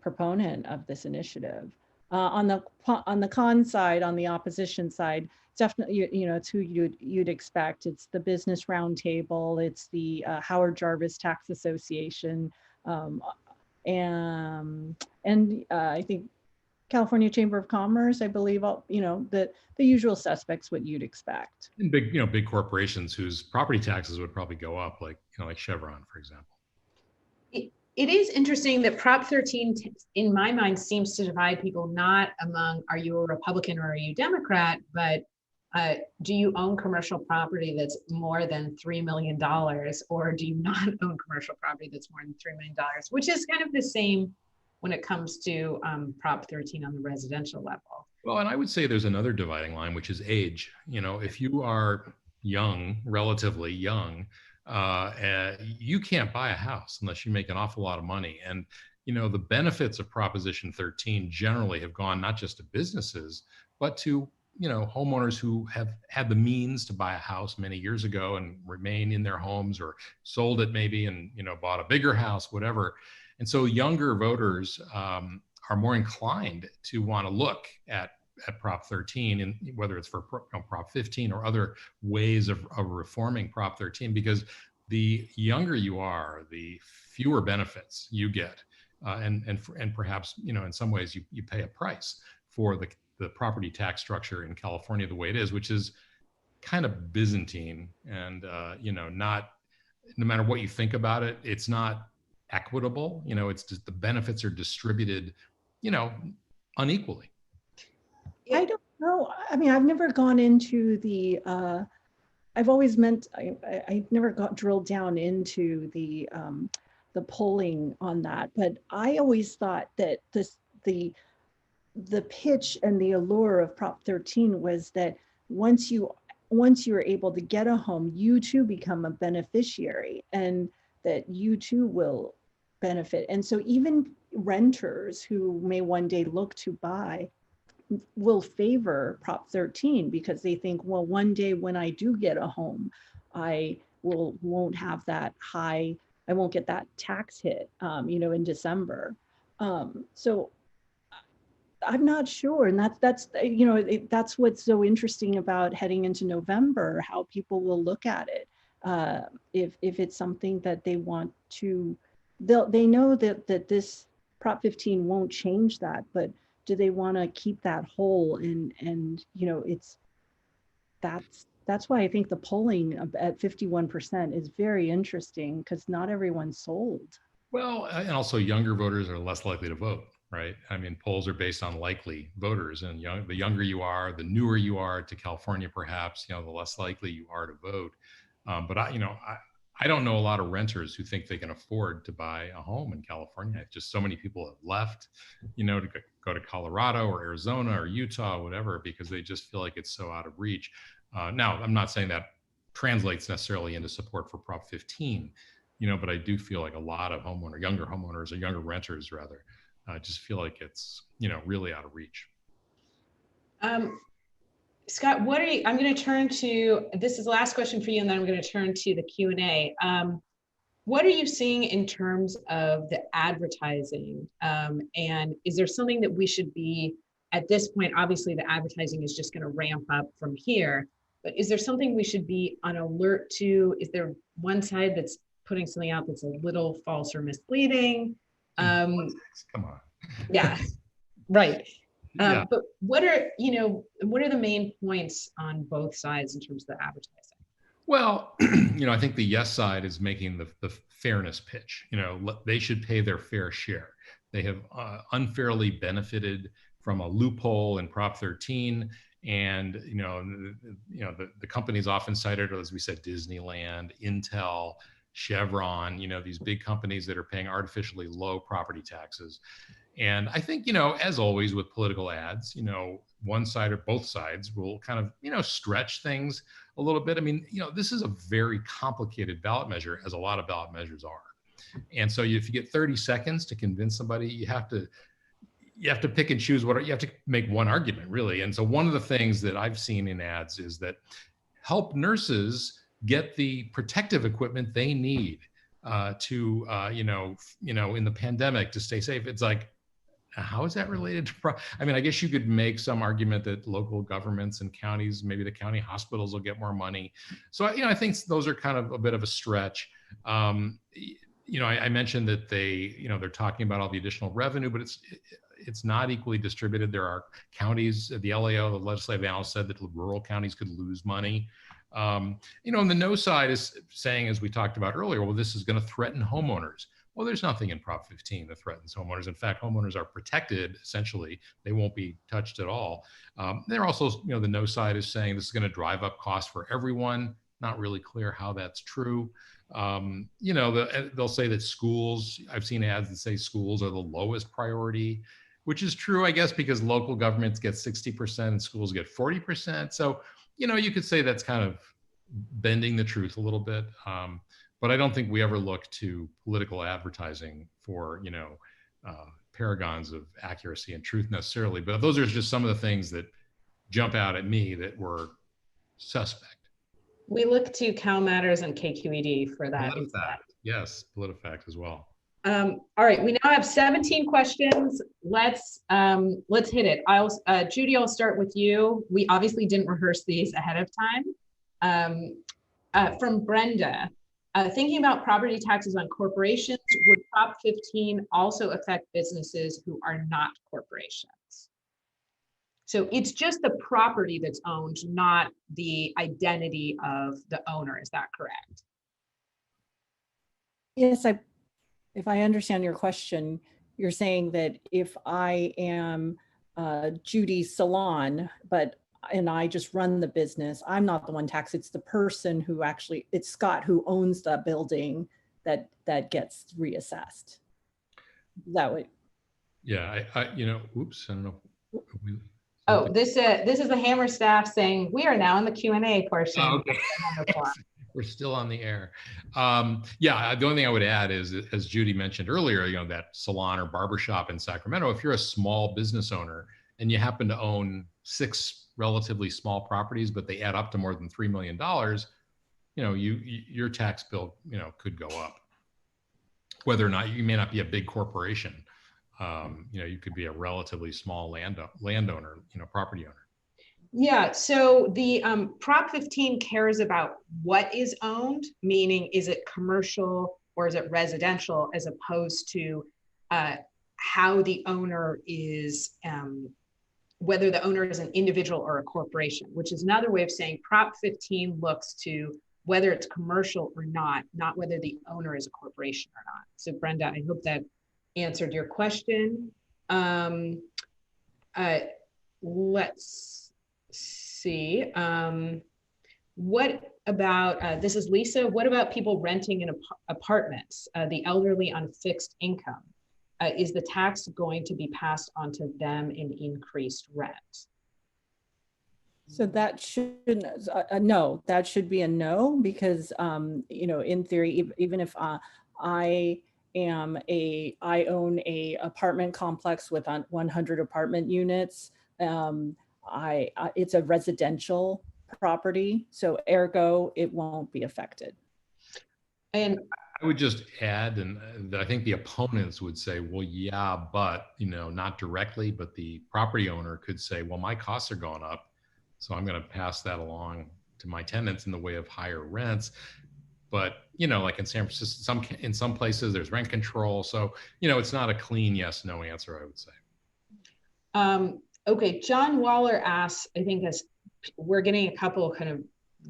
proponent of this initiative. On the con side, on the opposition side, definitely, it's who you'd expect. It's the Business Roundtable, it's the Howard Jarvis Tax Association, and I think California Chamber of Commerce, I believe, the usual suspects, what you'd expect. And big corporations whose property taxes would probably go up, like Chevron, for example. It is interesting that Prop 13, in my mind, seems to divide people not among, are you a Republican or are you Democrat, but do you own commercial property that's more than $3 million, or do you not own commercial property that's more than $3 million, which is kind of the same when it comes to Prop 13 on the residential level. Well, and I would say there's another dividing line, which is age. If you are young, relatively young, you can't buy a house unless you make an awful lot of money. And, the benefits of Proposition 13 generally have gone not just to businesses, but to, homeowners who have had the means to buy a house many years ago and remain in their homes, or sold it maybe and, bought a bigger house, whatever. And so younger voters are more inclined to want to look at Prop 13, and whether it's for Prop 15 or other ways of reforming Prop 13, because the younger you are, the fewer benefits you get, and perhaps in some ways you pay a price for the property tax structure in California the way it is, which is kind of Byzantine, and not, no matter what you think about it, it's not equitable. It's just the benefits are distributed unequally. I don't know. I mean, I've never gone into the, I've always meant, I never got drilled down into the polling on that, but I always thought that the pitch and the allure of Prop 13 was that once you're able to get a home, you too become a beneficiary, and that you too will benefit. And so even renters who may one day look to buy will favor Prop 13, because they think, well, one day when I do get a home, I won't have that high, I won't get that tax hit, in December. So I'm not sure. And that's what's so interesting about heading into November, how people will look at it. If it's something that they want to, they know that this Prop 15 won't change that, but do they want to keep that whole? And that's why I think the polling at 51% is very interesting, because not everyone's sold. Well, and also younger voters are less likely to vote, right? I mean, polls are based on likely voters, and the younger you are, the newer you are to California, perhaps, the less likely you are to vote. But I don't know a lot of renters who think they can afford to buy a home in California. Just so many people have left, to go to Colorado or Arizona or Utah, whatever, because they just feel like it's so out of reach. Now, I'm not saying that translates necessarily into support for Prop 15, but I do feel like a lot of younger homeowners, or younger renters rather, just feel like it's, really out of reach. Scott, I'm going to turn to, this is the last question for you, and then I'm going to turn to the Q&A. What are you seeing in terms of the advertising? And is there something that we should be, at this point, obviously the advertising is just going to ramp up from here, but is there something we should be on alert to? Is there one side that's putting something out that's a little false or misleading? Come on. Yeah, right. Yeah. But what are the main points on both sides in terms of the advertising? Well, I think the yes side is making the fairness pitch. They should pay their fair share. They have unfairly benefited from a loophole in Prop 13, And the companies often cited, as we said, Disneyland, Intel, Chevron, these big companies that are paying artificially low property taxes. And I think, as always with political ads, one side or both sides will kind of, stretch things a little bit. I mean, this is a very complicated ballot measure, as a lot of ballot measures are. And so if you get 30 seconds to convince somebody, you have to pick and choose you have to make one argument, really. And so one of the things that I've seen in ads is that help nurses get the protective equipment they need to in the pandemic to stay safe. It's like, how is that related to I mean, I guess you could make some argument that local governments and counties, maybe the county hospitals will get more money. So I think those are kind of a bit of a stretch. I mentioned that they're talking about all the additional revenue, but it's not equally distributed. There are counties, the LAO, the legislative analyst, said that rural counties could lose money. And the no side is saying, as we talked about earlier, well, this is going to threaten homeowners. Well, there's nothing in Prop 15 that threatens homeowners. In fact, homeowners are protected, essentially. They won't be touched at all. They're also, the no side is saying this is going to drive up costs for everyone. Not really clear how that's true. They'll say that schools, I've seen ads that say schools are the lowest priority, which is true, I guess, because local governments get 60% and schools get 40%. So, you could say that's kind of bending the truth a little bit. But I don't think we ever look to political advertising for, paragons of accuracy and truth necessarily. But those are just some of the things that jump out at me that were suspect. We look to Cal Matters and KQED for that. PolitiFact. Yes, PolitiFact as well. All right, we now have 17 questions. Let's hit it. Judy, I'll start with you. We obviously didn't rehearse these ahead of time. From Brenda, thinking about property taxes on corporations, would Prop 15 also affect businesses who are not corporations? So it's just the property that's owned, not the identity of the owner. Is that correct? Yes, if I understand your question, you're saying that if I am Judy's salon, and I just run the business, I'm not the one taxed, it's the person who actually, it's Scott who owns the building that gets reassessed. That way. Yeah, oops, I don't know. Oh, this is the Hammer staff saying we are now in the Q&A portion. Oh, okay. We're still on the air. The only thing I would add is, as Judy mentioned earlier, that salon or barbershop in Sacramento, if you're a small business owner and you happen to own 6 relatively small properties, but they add up to more than $3 million, your tax bill, could go up. Whether or not you may not be a big corporation, you could be a relatively small landowner, property owner. Yeah, so the Prop 15 cares about what is owned, meaning is it commercial or is it residential, as opposed to how the owner is, whether the owner is an individual or a corporation, which is another way of saying Prop 15 looks to whether it's commercial or not whether the owner is a corporation or not. So Brenda, I hope that answered your question. Let's see. What about, this is Lisa, what about people renting in apartments, the elderly on fixed income? Is the tax going to be passed on to them in increased rent? So that should no, that should be a no, because in theory, even if I own a apartment complex with 100 apartment units, it's a residential property, so ergo it won't be affected. And I would just add, and I think the opponents would say, well, yeah, but not directly, but the property owner could say, well, my costs are going up, so I'm going to pass that along to my tenants in the way of higher rents. But like in San Francisco, in some places there's rent control, so it's not a clean yes no answer, I would say. Okay, John Waller asks, I think as we're getting a couple kind of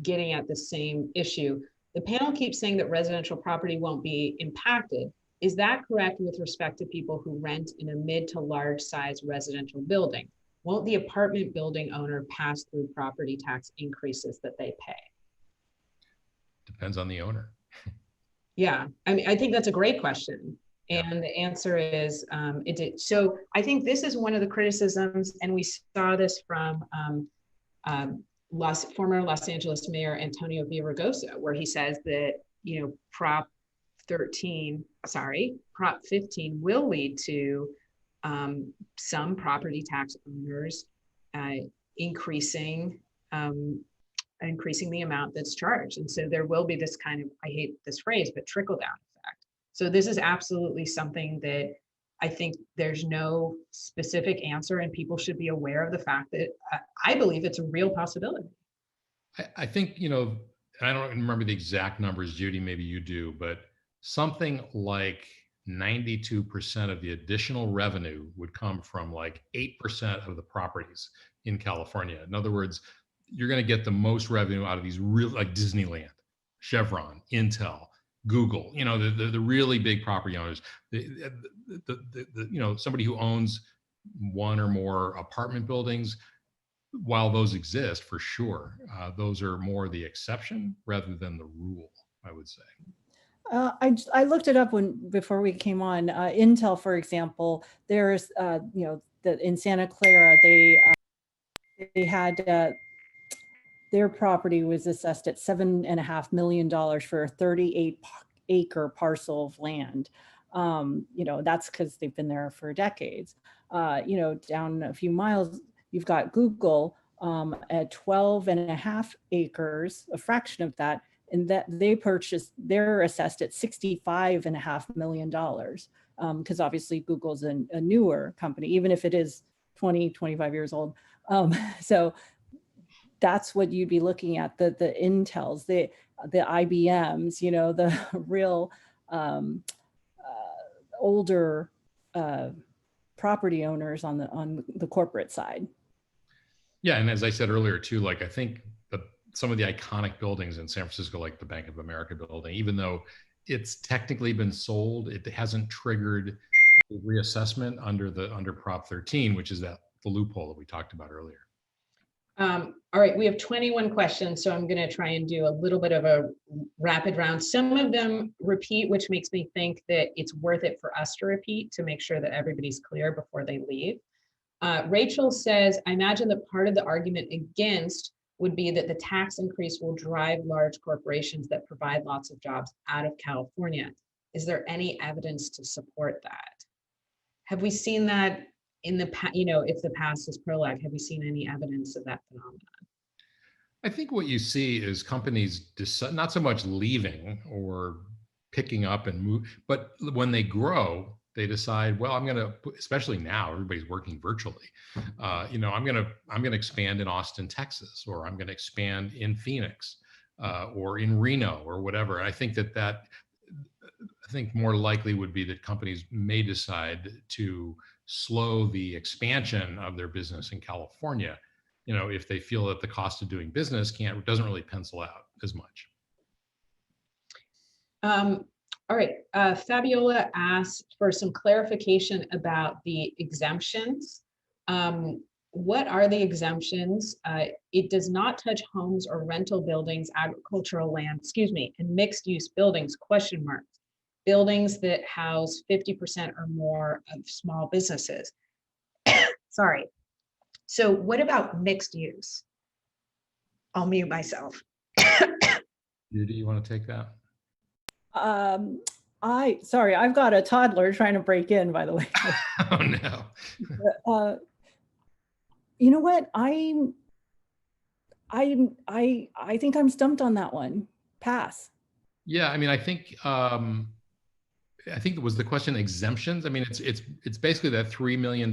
getting at the same issue. The panel keeps saying that residential property won't be impacted. Is that correct with respect to people who rent in a mid to large size residential building? won't the apartment building owner pass through property tax increases that they pay? Depends on the owner. Yeah, I mean, I think that's a great question. Yeah. And the answer is it did. So I think this is one of the criticisms, and we saw this from former Los Angeles Mayor Antonio Villaraigosa, where he says that, you know, Prop 15 will lead to some property tax owners increasing the amount that's charged. And so there will be this kind of, I hate this phrase, but trickle down effect. So this is absolutely something that I think there's no specific answer, and people should be aware of the fact that I believe it's a real possibility. I think, you know, I don't remember the exact numbers, Judy, maybe you do, but something like 92% of the additional revenue would come from like 8% of the properties in California. In other words, you're going to get the most revenue out of these real, like Disneyland, Chevron, Intel, Google, you know, the really big property owners, you know, somebody who owns one or more apartment buildings. While those exist for sure, those are more the exception rather than the rule, I would say. I looked it up before we came on. Intel, for example, there's you know, in Santa Clara they had their property was assessed at $7.5 million for a 38-acre parcel of land. You know, that's because they've been there for decades. You know, down a few miles, you've got Google at 12.5 acres, a fraction of that, and that they're assessed at $65.5 million. Because obviously Google's a newer company, even if it is 20, 25 years old. So that's what you'd be looking at, the Intels, the IBMs, you know, the real older property owners on the corporate side. Yeah, and as I said earlier too, like I think some of the iconic buildings in San Francisco, like the Bank of America building, even though it's technically been sold, it hasn't triggered the reassessment under Prop 13, which is the loophole that we talked about earlier. All right, we have 21 questions, so I'm going to try and do a little bit of a rapid round. Some of them repeat, which makes me think that it's worth it for us to repeat to make sure that everybody's clear before they leave. Rachel says, I imagine that part of the argument against would be that the tax increase will drive large corporations that provide lots of jobs out of California. Is there any evidence to support that? Have we seen that in the past? You know, if the past is prologue, have we seen any evidence of that phenomenon? I think what you see is companies not so much leaving or picking up and move, but when they grow, they decide, well, I'm going to, especially now, everybody's working virtually. You know, I'm going to expand in Austin, Texas, or I'm going to expand in Phoenix, or in Reno, or whatever. And I think I think more likely would be that companies may decide to slow the expansion of their business in California, you know, if they feel that the cost of doing business doesn't really pencil out as much. All right, Fabiola asked for some clarification about the exemptions. What are the exemptions? It does not touch homes or rental buildings, agricultural land, and mixed use buildings, question marks. Buildings that house 50% or more of small businesses. Sorry. So what about mixed use? I'll mute myself. Judy, you want to take that? Sorry, I've got a toddler trying to break in, by the way. Oh no. You know what? I think I'm stumped on that one. Pass. Yeah, I mean, I think it was the question exemptions. I mean, it's basically that $3 million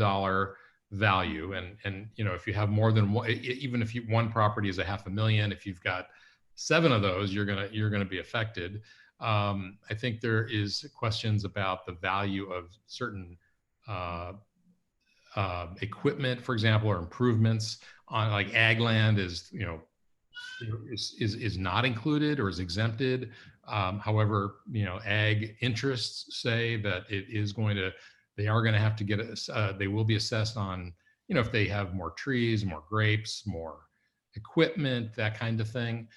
value, and you know, if you have more than one, even if one property is $500,000, if you've got 7 of those, you're gonna be affected. I think there is questions about the value of certain equipment, for example, or improvements on like ag land is not included or is exempted. However, you know, ag interests say that they are going to have to they will be assessed on, if they have more trees, more grapes, more equipment, that kind of thing,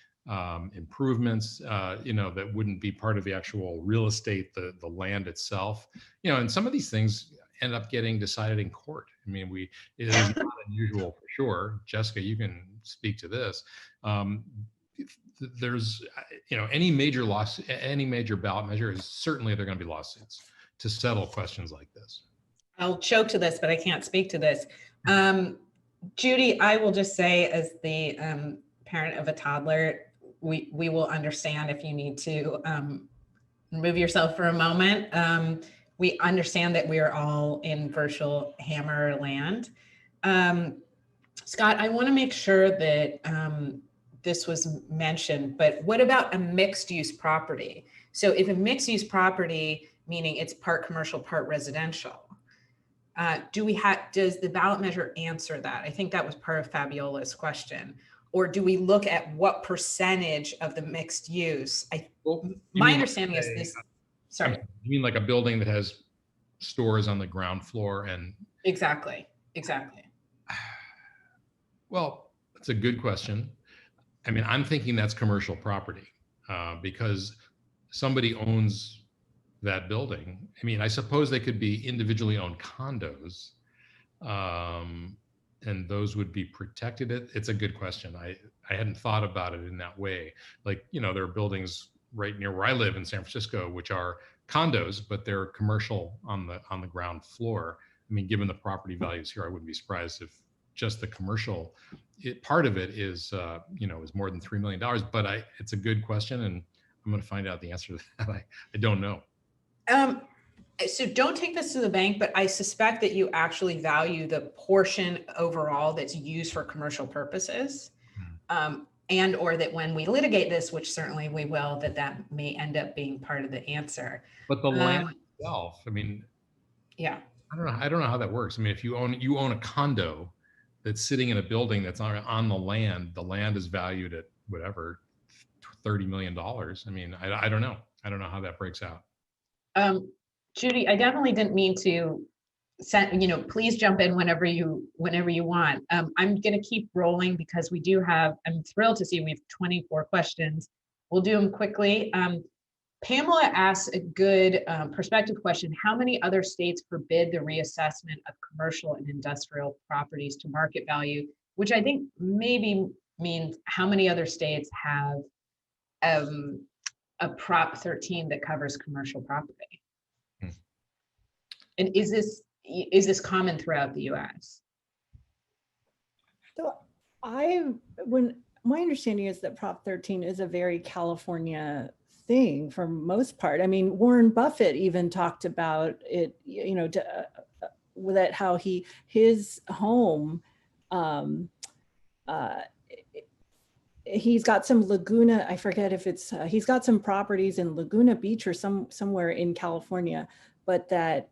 improvements, that wouldn't be part of the actual real estate, the land itself, and some of these things end up getting decided in court. I mean, it is not unusual for sure. Jessica, you can speak to this. There's, any major any major ballot measure is certainly there are going to be lawsuits to settle questions like this. I'll choke to this, but I can't speak to this. Judy, I will just say, as the parent of a toddler, we will understand if you need to remove yourself for a moment. We understand that we are all in virtual hammer land. Scott, I want to make sure that this was mentioned, but what about a mixed use property? So if a mixed use property, meaning it's part commercial, part residential, does the ballot measure answer that? I think that was part of Fabiola's question. Or do we look at what percentage of the mixed use? My understanding is this. Sorry. You mean like a building that has stores on the ground floor and? Exactly. Well, it's a good question. I mean, I'm thinking that's commercial property because somebody owns that building. I mean, I suppose they could be individually owned condos, and those would be protected. It's a good question. I hadn't thought about it in that way. Like, there are buildings right near where I live in San Francisco, which are condos, but they're commercial on the ground floor. I mean, given the property values here, I wouldn't be surprised if just the commercial part of it is, is more than $3 million. But it's a good question, and I'm going to find out the answer to that. I don't know. So don't take this to the bank, but I suspect that you actually value the portion overall that's used for commercial purposes. And or that when we litigate this, which certainly we will, that may end up being part of the answer. But the land itself, I mean, yeah, I don't know how that works. I mean, if you own a condo that's sitting in a building that's on the land is valued at whatever, $30 million. I mean, I don't know. I don't know how that breaks out. Judy, I definitely didn't mean to send, please jump in whenever you want. I'm going to keep rolling because I'm thrilled to see we have 24 questions. We'll do them quickly. Pamela asks a good perspective question. How many other states forbid the reassessment of commercial and industrial properties to market value? Which I think maybe means how many other states have a Prop 13 that covers commercial property? And is this common throughout the U.S.? So my understanding is that Prop 13 is a very California thing for most part. I mean, Warren Buffett even talked about it, that how his home, he's got some Laguna, I forget if it's, he's got some properties in Laguna Beach or somewhere in California, but that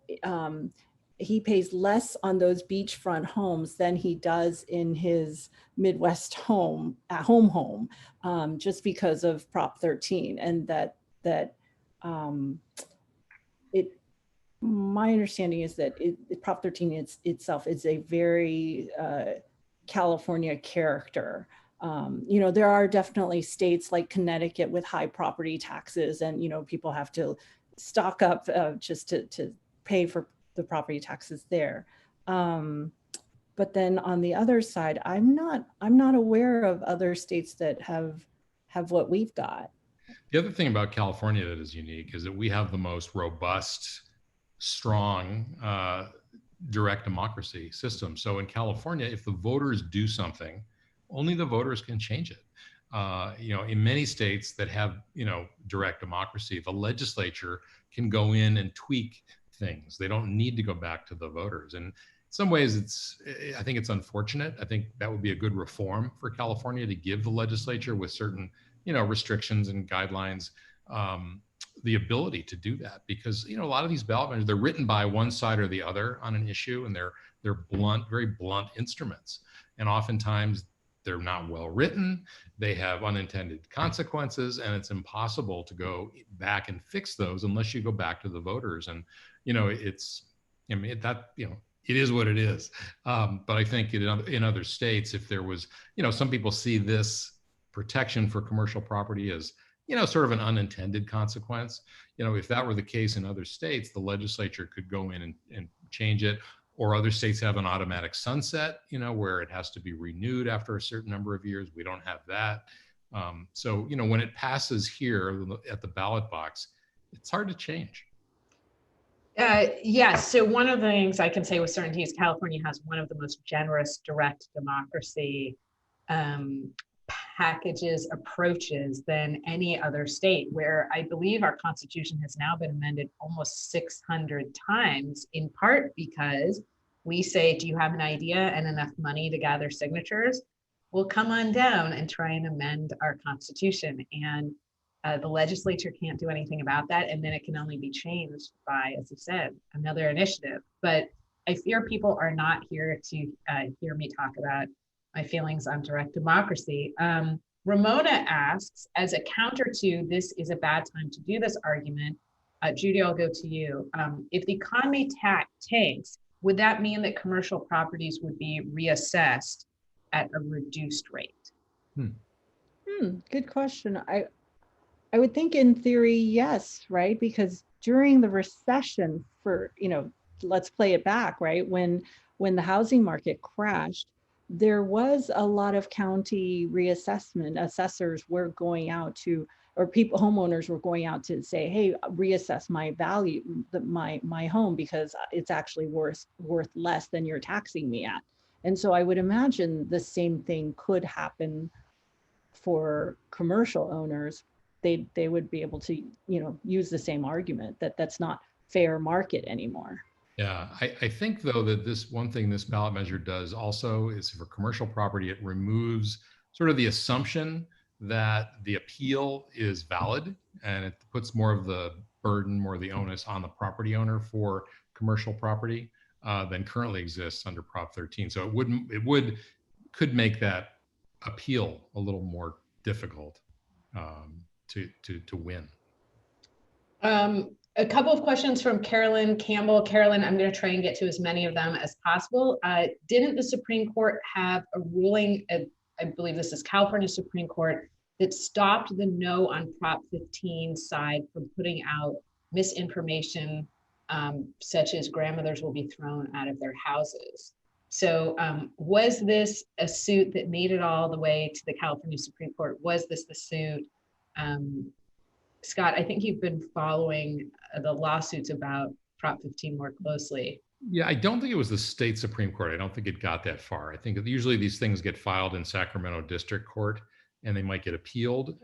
he pays less on those beachfront homes than he does in his Midwest home, just because of Prop 13. And my understanding is that Prop 13 itself is a very California character. There are definitely states like Connecticut with high property taxes, and people have to stock up just to pay for the property taxes there. But then on the other side, I'm not aware of other states that have what we've got. The other thing about California that is unique is that we have the most robust, strong, direct democracy system. So in California, if the voters do something, only the voters can change it. In many states that have, direct democracy, the legislature can go in and tweak things. They don't need to go back to the voters. And in some ways, I think it's unfortunate. I think that would be a good reform for California to give the legislature with certain, restrictions and guidelines, the ability to do that, because, a lot of these ballot measures, they're written by one side or the other on an issue, and they're blunt, very blunt instruments. And oftentimes they're not well written, they have unintended consequences, and it's impossible to go back and fix those unless you go back to the voters. And, it is what it is. But I think in other states, if there was, some people see this protection for commercial property as, sort of an unintended consequence. If that were the case in other states, the legislature could go in and change it, or other states have an automatic sunset, where it has to be renewed after a certain number of years. We don't have that. So, when it passes here at the ballot box, it's hard to change. Yes. So one of the things I can say with certainty is California has one of the most generous direct democracy approaches than any other state, where I believe our Constitution has now been amended almost 600 times, in part because we say, do you have an idea and enough money to gather signatures? We'll come on down and try and amend our Constitution. And the legislature can't do anything about that. And then it can only be changed by, as you said, another initiative. But I fear people are not here to hear me talk about my feelings on direct democracy. Ramona asks, as a counter to this is a bad time to do this argument, Judy, I'll go to you. If the economy tanks, would that mean that commercial properties would be reassessed at a reduced rate? Good question. I would think in theory, yes, right? Because during the recession let's play it back, right? When the housing market crashed, there was a lot of county reassessment. Assessors were going out to, or homeowners were going out to say, hey, reassess my value, my home, because it's actually worth less than you're taxing me at. And so I would imagine the same thing could happen for commercial owners. They would be able to, use the same argument that that's not fair market anymore. Yeah, I think though that this one thing this ballot measure does also is for commercial property, it removes sort of the assumption that the appeal is valid, and it puts more of the burden, more of the onus on the property owner for commercial property than currently exists under Prop 13. So could make that appeal a little more difficult to win. A couple of questions from Carolyn Campbell. Carolyn, I'm going to try and get to as many of them as possible. Didn't the Supreme Court have a ruling, I believe this is California Supreme Court, that stopped the no on Prop 15 side from putting out misinformation, such as grandmothers will be thrown out of their houses? So was this a suit that made it all the way to the California Supreme Court? Was this the suit? Scott, I think you've been following the lawsuits about Prop 15 more closely. Yeah, I don't think it was the state Supreme Court. I don't think it got that far. I think that usually these things get filed in Sacramento District Court and they might get appealed,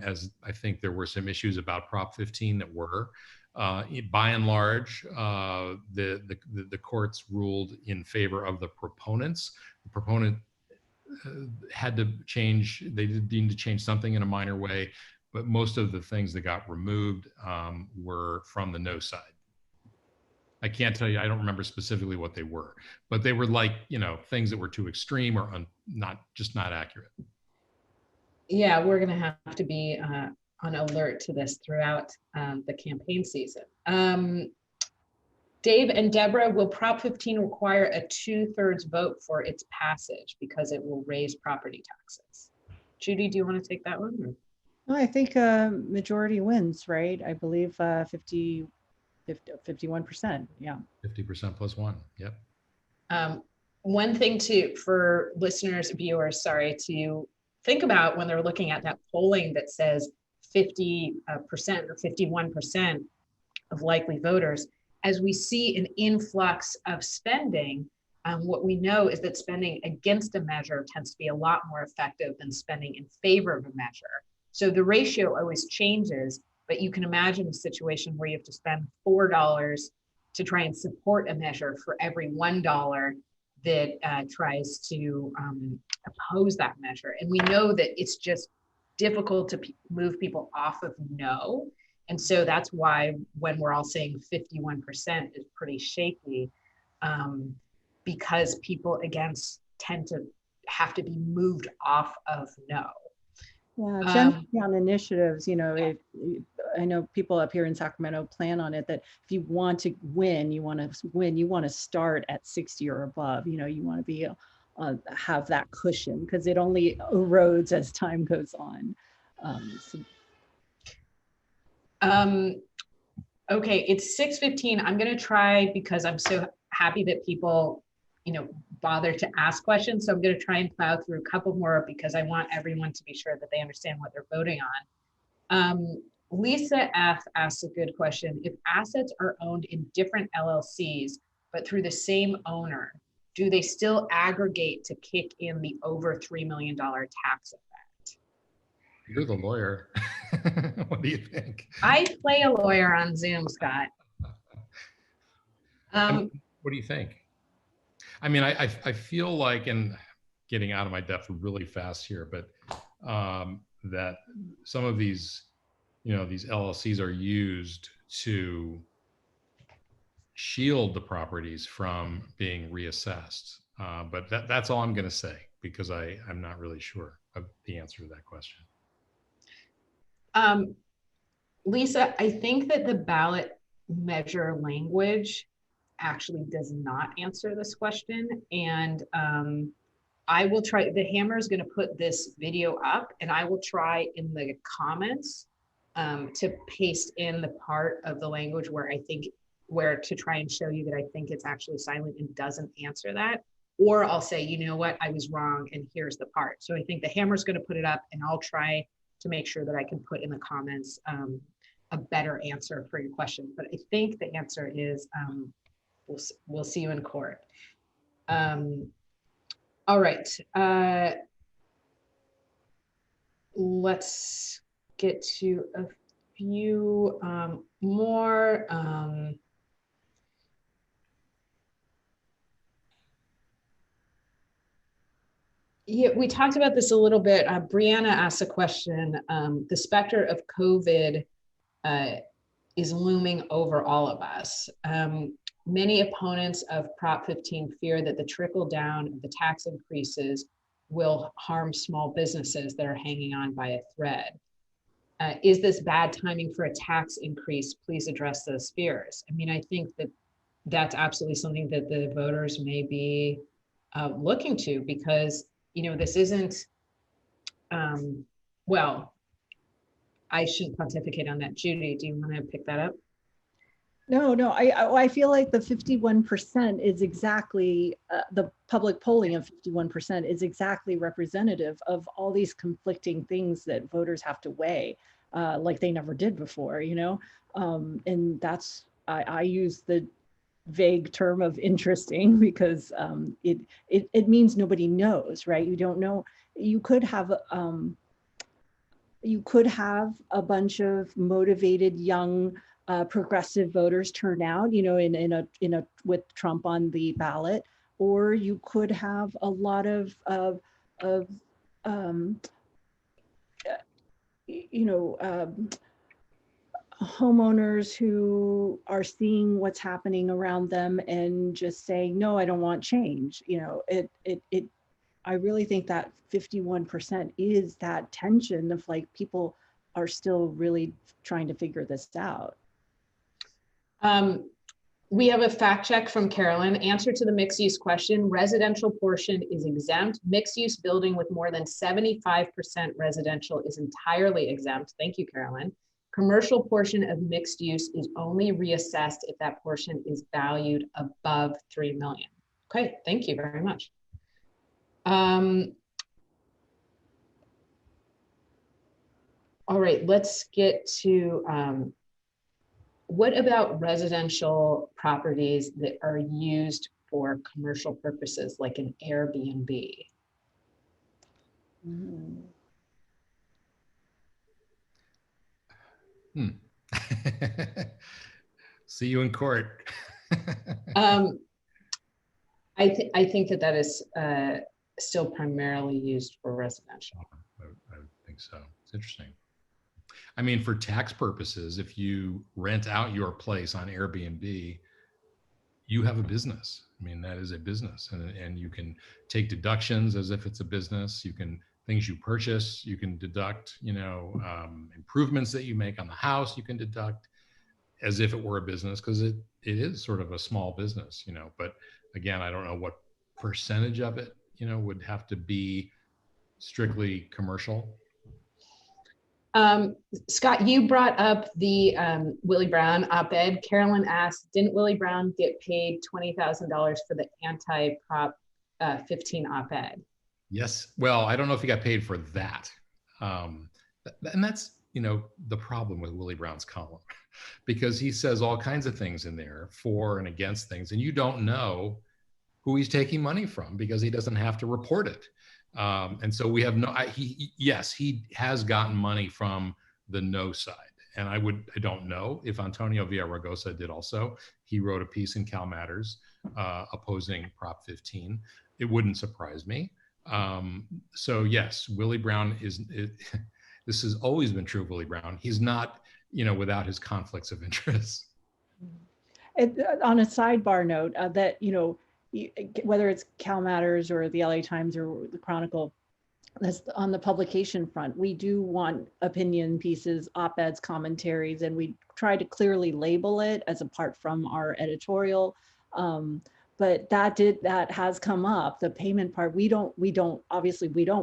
as I think there were some issues about Prop 15 that were. By and large, the courts ruled in favor of the proponents. The proponent had to change, they did need to change something in a minor way, but most of the things that got removed were from the no side. I can't tell you, I don't remember specifically what they were, but they were like, things that were too extreme or not accurate. Yeah, we're gonna have to be on alert to this throughout the campaign season. Dave and Deborah, will Prop 15 require a 2/3 vote for its passage because it will raise property taxes? Judy, do you want to take that one? Or? No, I think majority wins, right? I believe 51%. Yeah. 50% plus one. Yep. One thing for listeners, viewers, to think about when they're looking at that polling that says 50% or 51% of likely voters, as we see an influx of spending, what we know is that spending against a measure tends to be a lot more effective than spending in favor of a measure. So the ratio always changes, but you can imagine a situation where you have to spend $4 to try and support a measure for every $1 that tries to oppose that measure. And we know that it's just difficult to move people off of no. And so that's why when we're all saying 51% is pretty shaky, because people, again, tend to have to be moved off of no. Yeah, Um, on initiatives, I know people up here in Sacramento plan on it, that if you want to win, you want to start at 60 or above, you want to be, have that cushion, because it only erodes as time goes on. So okay, it's 6:15. I'm gonna try, because I'm so happy that people, bother to ask questions. So I'm gonna try and plow through a couple more, because I want everyone to be sure that they understand what they're voting on. Lisa F asks a good question. If assets are owned in different LLCs, but through the same owner, do they still aggregate to kick in the over $3 million tax effect? You're the lawyer. What do you think? I play a lawyer on Zoom, Scott. What do you think? I mean, I feel like, and getting out of my depth really fast here, but that some of these, these LLCs are used to shield the properties from being reassessed. But that's all I'm going to say, because I'm not really sure of the answer to that question. Lisa, I think that the ballot measure language actually does not answer this question. And I will try, the Hammer is going to put this video up, and I will try in the comments to paste in the part of the language where to try and show you that I think it's actually silent and doesn't answer that. Or I'll say, you know what, I was wrong, and here's the part. So I think the Hammer's going to put it up, and I'll try to make sure that I can put in the comments a better answer for your question. But I think the answer is we'll see you in court. All right. Let's get to a few more. Yeah, we talked about this a little bit. Brianna asked a question. The specter of COVID is looming over all of us. Many opponents of Prop 15 fear that the trickle down of the tax increases will harm small businesses that are hanging on by a thread. Is this bad timing for a tax increase? Please address those fears. I mean, I think that that's absolutely something that the voters may be looking to, because, this isn't, well, I shouldn't pontificate on that. Judy, do you want to pick that up? No, I feel like the 51% is exactly, the public polling of 51% is exactly representative of all these conflicting things that voters have to weigh, like they never did before, and that's, I use the vague term of interesting, because it means nobody knows, right? You don't know. You could have a bunch of motivated young progressive voters turn out, with Trump on the ballot, or you could have a lot of homeowners who are seeing what's happening around them and just saying, no, I don't want change. I really think that 51% is that tension of, like, people are still really trying to figure this out. We have a fact check from Carolyn. Answer to the mixed use question: residential portion is exempt. Mixed use building with more than 75% residential is entirely exempt. Thank you, Carolyn. Commercial portion of mixed use is only reassessed if that portion is valued above 3 million. Okay, thank you very much. All right, let's get to what about residential properties that are used for commercial purposes, like an Airbnb? See you in court. I think that is still primarily used for residential. I think so. It's interesting. I mean, for tax purposes, if you rent out your place on Airbnb, you have a business. I mean, that is a business, and you can take deductions as if it's a business. You can things you purchase, you can deduct, improvements that you make on the house, you can deduct as if it were a business, because it is sort of a small business, but again, I don't know what percentage of it, would have to be strictly commercial. Scott, you brought up the Willie Brown op-ed. Carolyn asked, didn't Willie Brown get paid $20,000 for the anti-Prop 15 op-ed? Yes. Well, I don't know if he got paid for that. And that's, the problem with Willie Brown's column, because he says all kinds of things in there for and against things, and you don't know who he's taking money from because he doesn't have to report it. And so we have yes, he has gotten money from the no side. And I don't know if Antonio Villaraigosa did also. He wrote a piece in Cal Matters opposing Prop 15. It wouldn't surprise me. So yes, Willie Brown this has always been true of Willie Brown. He's not, without his conflicts of interest. On a sidebar note, that, whether it's Cal Matters or the LA Times or the Chronicle, that's on the publication front. We do want opinion pieces, op-eds, commentaries, and we try to clearly label it as apart from our editorial. But that has come up. The payment part, we don't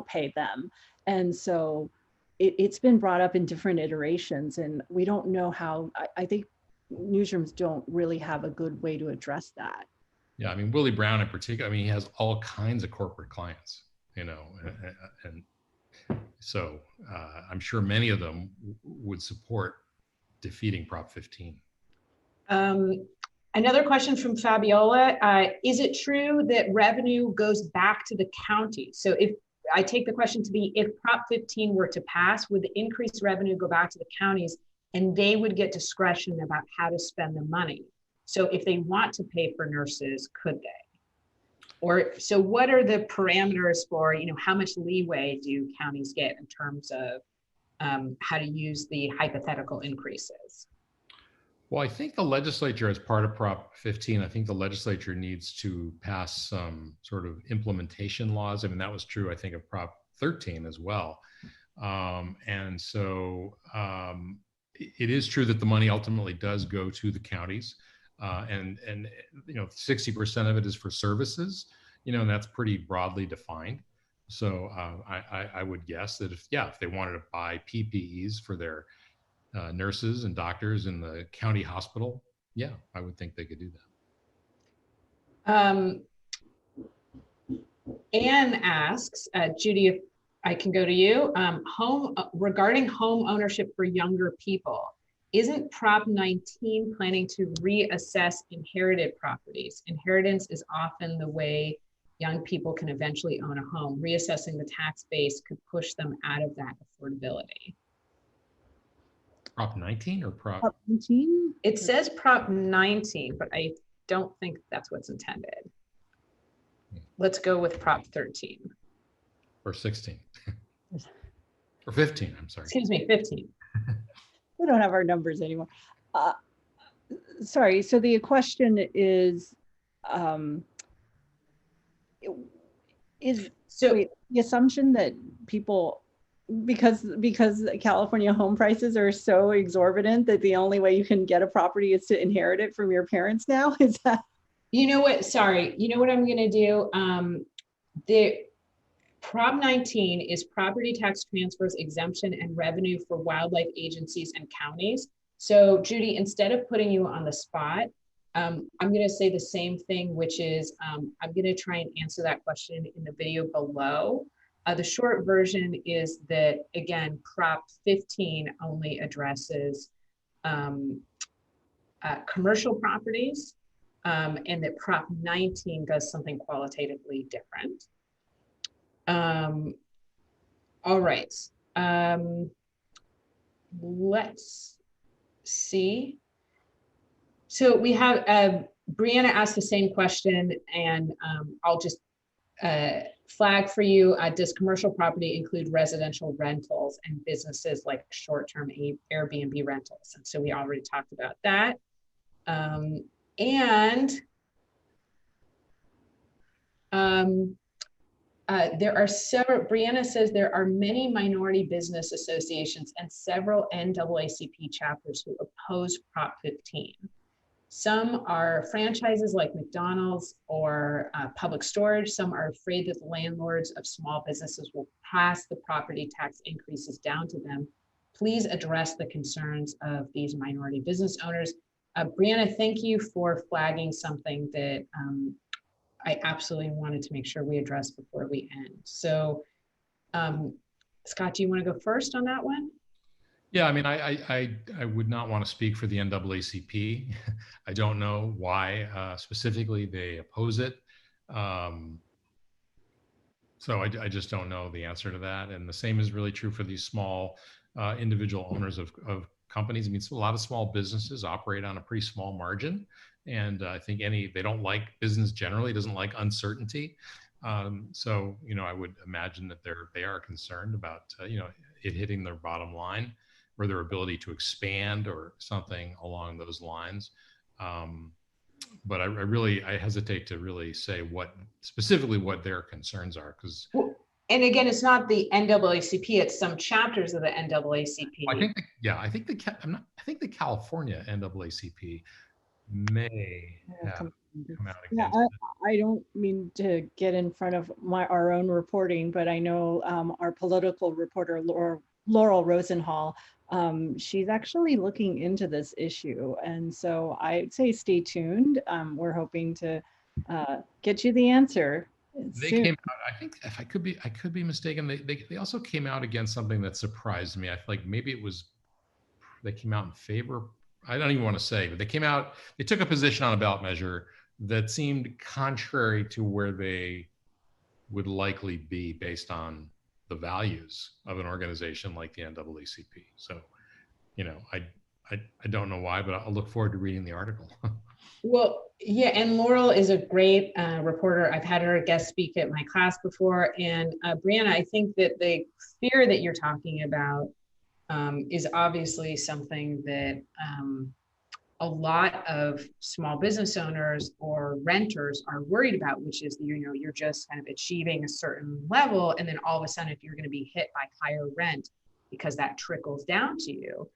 pay them. And so it's been brought up in different iterations, and we don't know how. I think newsrooms don't really have a good way to address that. Yeah, I mean, Willie Brown in particular, he has all kinds of corporate clients, and so I'm sure many of them would support defeating Prop 15. Another question from Fabiola. Is it true that revenue goes back to the county? So if I take the question to be, if Prop 15 were to pass, would the increased revenue go back to the counties and they would get discretion about how to spend the money? So if they want to pay for nurses, could they? Or so what are the parameters for, how much leeway do counties get in terms of how to use the hypothetical increases? Well, I think the legislature, as part of Prop 15, I think the legislature needs to pass some sort of implementation laws. That was true, I think, of Prop 13 as well. And so it is true that the money ultimately does go to the counties. And 60% of it is for services, and that's pretty broadly defined. So I would guess that if they wanted to buy PPEs for their nurses and doctors in the county hospital, I would think they could do that. Anne asks, Judy, if I can go to you, regarding home ownership for younger people. Isn't Prop 19 planning to reassess inherited properties? Inheritance is often the way young people can eventually own a home. Reassessing the tax base could push them out of that affordability. Prop 19 or Prop 19? It says Prop 19, but I don't think that's what's intended. Let's go with Prop 13. Or 16. Or 15, I'm sorry. Excuse me, 15. We don't have our numbers anymore. Sorry, so the question is the assumption that people, because California home prices are so exorbitant that the only way you can get a property is to inherit it from your parents now? Is that? You know what, sorry, you know what I'm gonna do? The Prop 19 is property tax transfers, exemption, and revenue for wildlife agencies and counties. So Judy, instead of putting you on the spot, I'm going to say the same thing, which is I'm going to try and answer that question in the video below. The short version is that, again, Prop 15 only addresses commercial properties, and that Prop 19 does something qualitatively different. All right, let's see. So we have Brianna asked the same question, and I'll just flag for you. Does commercial property include residential rentals and businesses like short-term Airbnb rentals? And so we already talked about that. There are several, Brianna says there are many minority business associations and several NAACP chapters who oppose Prop 15. Some are franchises like McDonald's or public storage. Some are afraid that the landlords of small businesses will pass the property tax increases down to them. Please address the concerns of these minority business owners. Brianna, thank you for flagging something that I absolutely wanted to make sure we address before we end. So, Scott, do you want to go first on that one? Yeah, I mean, I would not want to speak for the NAACP. I don't know why specifically they oppose it. So I just don't know the answer to that. And the same is really true for these small individual owners of companies. I mean, a lot of small businesses operate on a pretty small margin. And I think they don't like business generally, doesn't like uncertainty. So, you know, I would imagine that they are concerned about, you know, it hitting their bottom line or their ability to expand or something along those lines. But I hesitate to really say specifically what their concerns are, because. And again, it's not the NAACP; it's some chapters of the NAACP. I think the California NAACP may have come out against it. I don't mean to get in front of our own reporting, but I know our political reporter, Laurel Rosenhall, she's actually looking into this issue. And so I'd say stay tuned. We're hoping to get you the answer. They came out, I think, if I could be mistaken, they also came out against something that surprised me. I feel like maybe they came out in favor. I don't even want to say, but they took a position on a ballot measure that seemed contrary to where they would likely be based on the values of an organization like the NAACP. So, you know, I don't know why, but I'll look forward to reading the article. Well, yeah, and Laurel is a great reporter. I've had her guest speak at my class before. And Brianna, I think that the fear that you're talking about is obviously something that a lot of small business owners or renters are worried about, which is, you know, you're just kind of achieving a certain level, and then all of a sudden, if you're going to be hit by higher rent because that trickles down to you,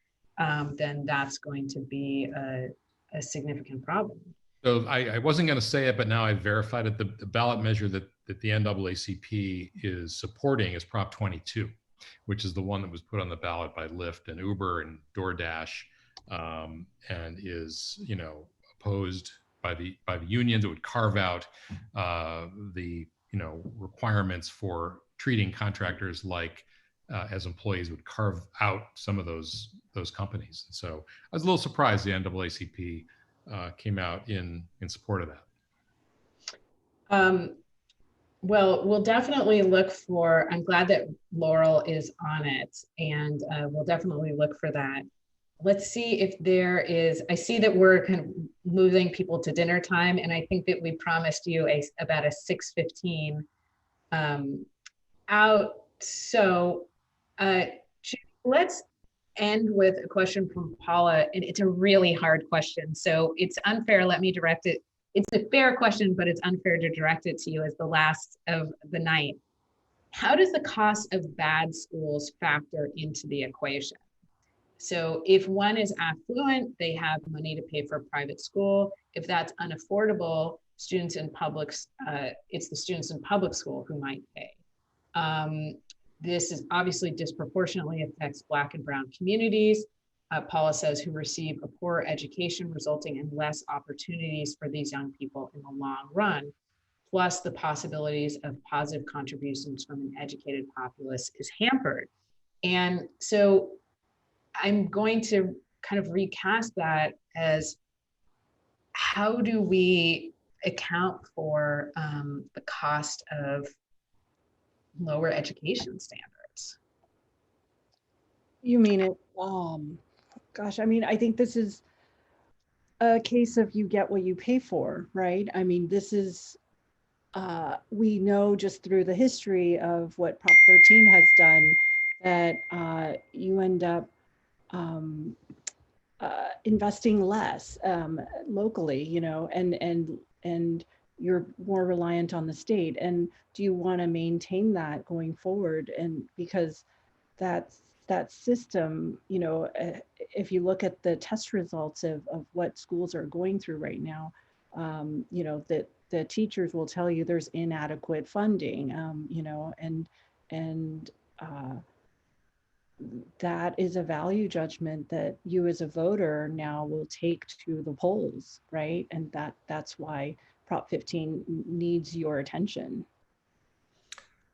then that's going to be a significant problem. So I wasn't going to say it, but now I've verified it. The ballot measure that the NAACP is supporting is Prop 22, which is the one that was put on the ballot by Lyft and Uber and DoorDash, and is, you know, opposed by the unions. It would carve out the, you know, requirements for treating contractors like as employees, would carve out some of those companies. And so I was a little surprised the NAACP came out in support of that. Well, we'll definitely look for, I'm glad that Laurel is on it, and we'll definitely look for that. Let's see if there is, I see that we're kind of moving people to dinner time, and I think that we promised you about a 6:15 out. So let's end with a question from Paula, and it's a really hard question. So it's unfair, let me direct it. It's a fair question, but it's unfair to direct it to you as the last of the night. How does the cost of bad schools factor into the equation? So if one is affluent, they have money to pay for private school. If that's unaffordable, students in public, it's the students in public school who might pay. This is obviously disproportionately affects Black and Brown communities. Paula says, who receive a poorer education, resulting in less opportunities for these young people in the long run. Plus the possibilities of positive contributions from an educated populace is hampered. And so I'm going to kind of recast that as, how do we account for the cost of lower education standards? You mean it, gosh, I mean, I think this is a case of you get what you pay for, right? I mean, this is, we know just through the history of what Prop 13 has done, that you end up investing less locally, you know, and you're more reliant on the state. And do you want to maintain that going forward? And because that system, if you look at the test results of what schools are going through right now, that the teachers will tell you there's inadequate funding, and that is a value judgment that you as a voter now will take to the polls, right? And that's why Prop 15 needs your attention.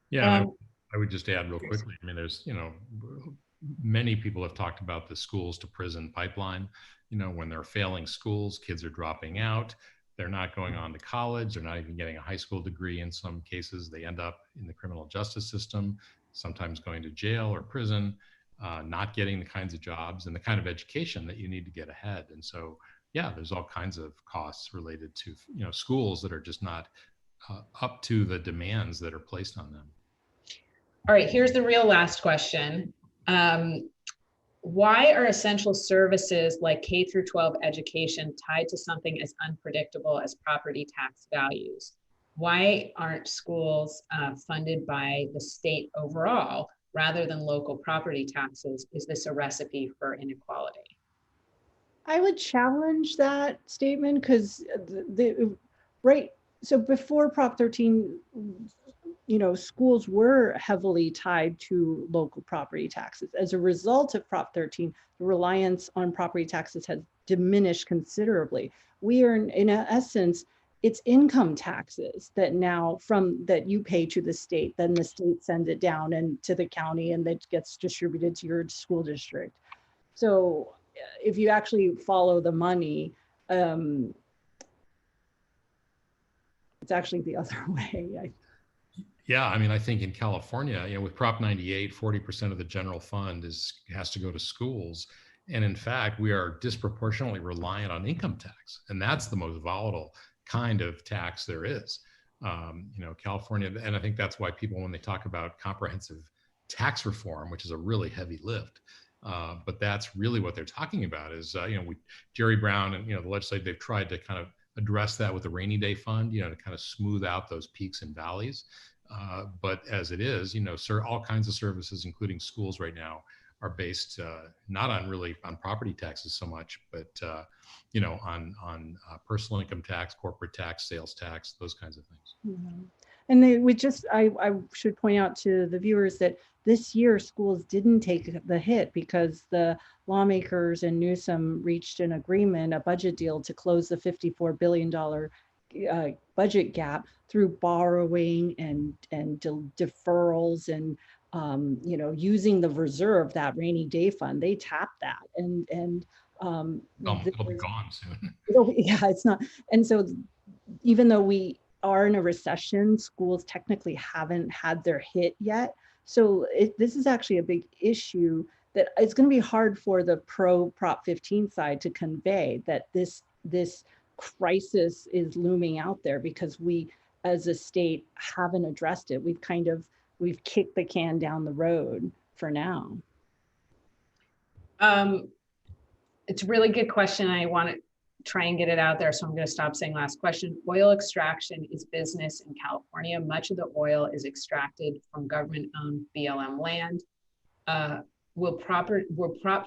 Yeah, and I would just add real quickly. I mean, there's, many people have talked about the schools to prison pipeline. When they're failing schools, kids are dropping out. They're not going on to college. They're not even getting a high school degree. In some cases, they end up in the criminal justice system, sometimes going to jail or prison, not getting the kinds of jobs and the kind of education that you need to get ahead. And so, yeah, there's all kinds of costs related to, schools that are just not up to the demands that are placed on them. All right, here's the real last question. Why are essential services like K through 12 education tied to something as unpredictable as property tax values? Why aren't schools funded by the state overall rather than local property taxes? Is this a recipe for inequality? I would challenge that statement because so before Prop 13, schools were heavily tied to local property taxes. As a result of Prop 13, the reliance on property taxes has diminished considerably. We are, in essence, it's income taxes that now that you pay to the state, then the state sends it down and to the county, and that gets distributed to your school district. So if you actually follow the money, it's actually the other way. Yeah, I mean, I think in California, with Prop 98, 40% of the general fund has to go to schools. And in fact, we are disproportionately reliant on income tax. And that's the most volatile kind of tax there is. California, and I think that's why people, when they talk about comprehensive tax reform, which is a really heavy lift, but that's really what they're talking about is, Jerry Brown and, the legislature, they've tried to kind of address that with the rainy day fund, to kind of smooth out those peaks and valleys. But as it is, all kinds of services, including schools right now, are based not on property taxes so much, but on personal income tax, corporate tax, sales tax, those kinds of things. Mm-hmm. And I should point out to the viewers that this year schools didn't take the hit because the lawmakers and Newsom reached an agreement, a budget deal to close the $54 billion budget gap through borrowing and deferrals and using the reserve, that rainy day fund. They tapped that and it'll be gone soon. Yeah, it's not. And so even though we are in a recession, schools technically haven't had their hit yet. So this is actually a big issue that it's going to be hard for the pro Prop 15 side to convey that this crisis is looming out there because we as a state haven't addressed it. We've kicked the can down the road for now. It's a really good question. I want to try and get it out there, so I'm going to stop saying last question. Oil extraction is business in California. Much of the oil is extracted from government-owned BLM land. Will Prop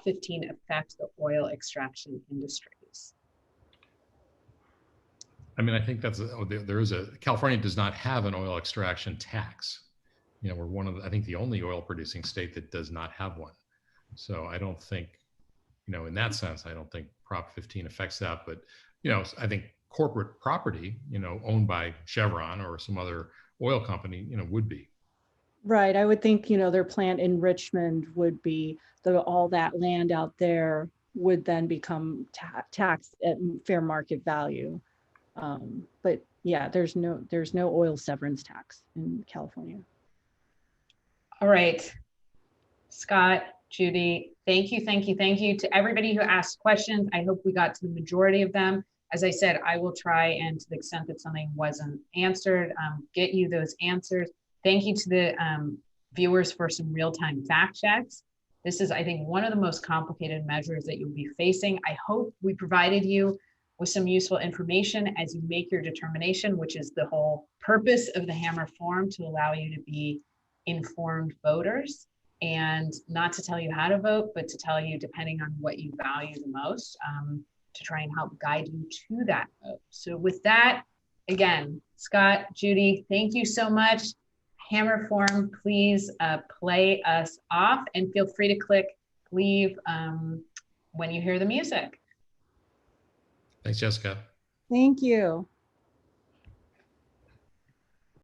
15 affect the oil extraction industries? I mean, I think California does not have an oil extraction tax. We're I think the only oil producing state that does not have one. So I don't think, in that sense, I don't think Prop 15 affects that. But, I think corporate property, owned by Chevron or some other oil company, would be. Right. I would think, their plant in Richmond would be all that land out there would then become taxed at fair market value. But yeah, there's no oil severance tax in California. All right, Scott, Judy, thank you to everybody who asked questions. I hope we got to the majority of them. As I said, I will try, and to the extent that something wasn't answered, get you those answers. Thank you to the viewers for some real-time fact checks. This is, I think, one of the most complicated measures that you'll be facing. I hope we provided you with some useful information as you make your determination, which is the whole purpose of the Hammer form, to allow you to be informed voters, and not to tell you how to vote, but to tell you, depending on what you value the most, to try and help guide you to that vote. So with that, again, Scott, Judy, thank you so much. Hammer form, please play us off, and feel free to click leave when you hear the music. Thanks, Jessica. Thank you.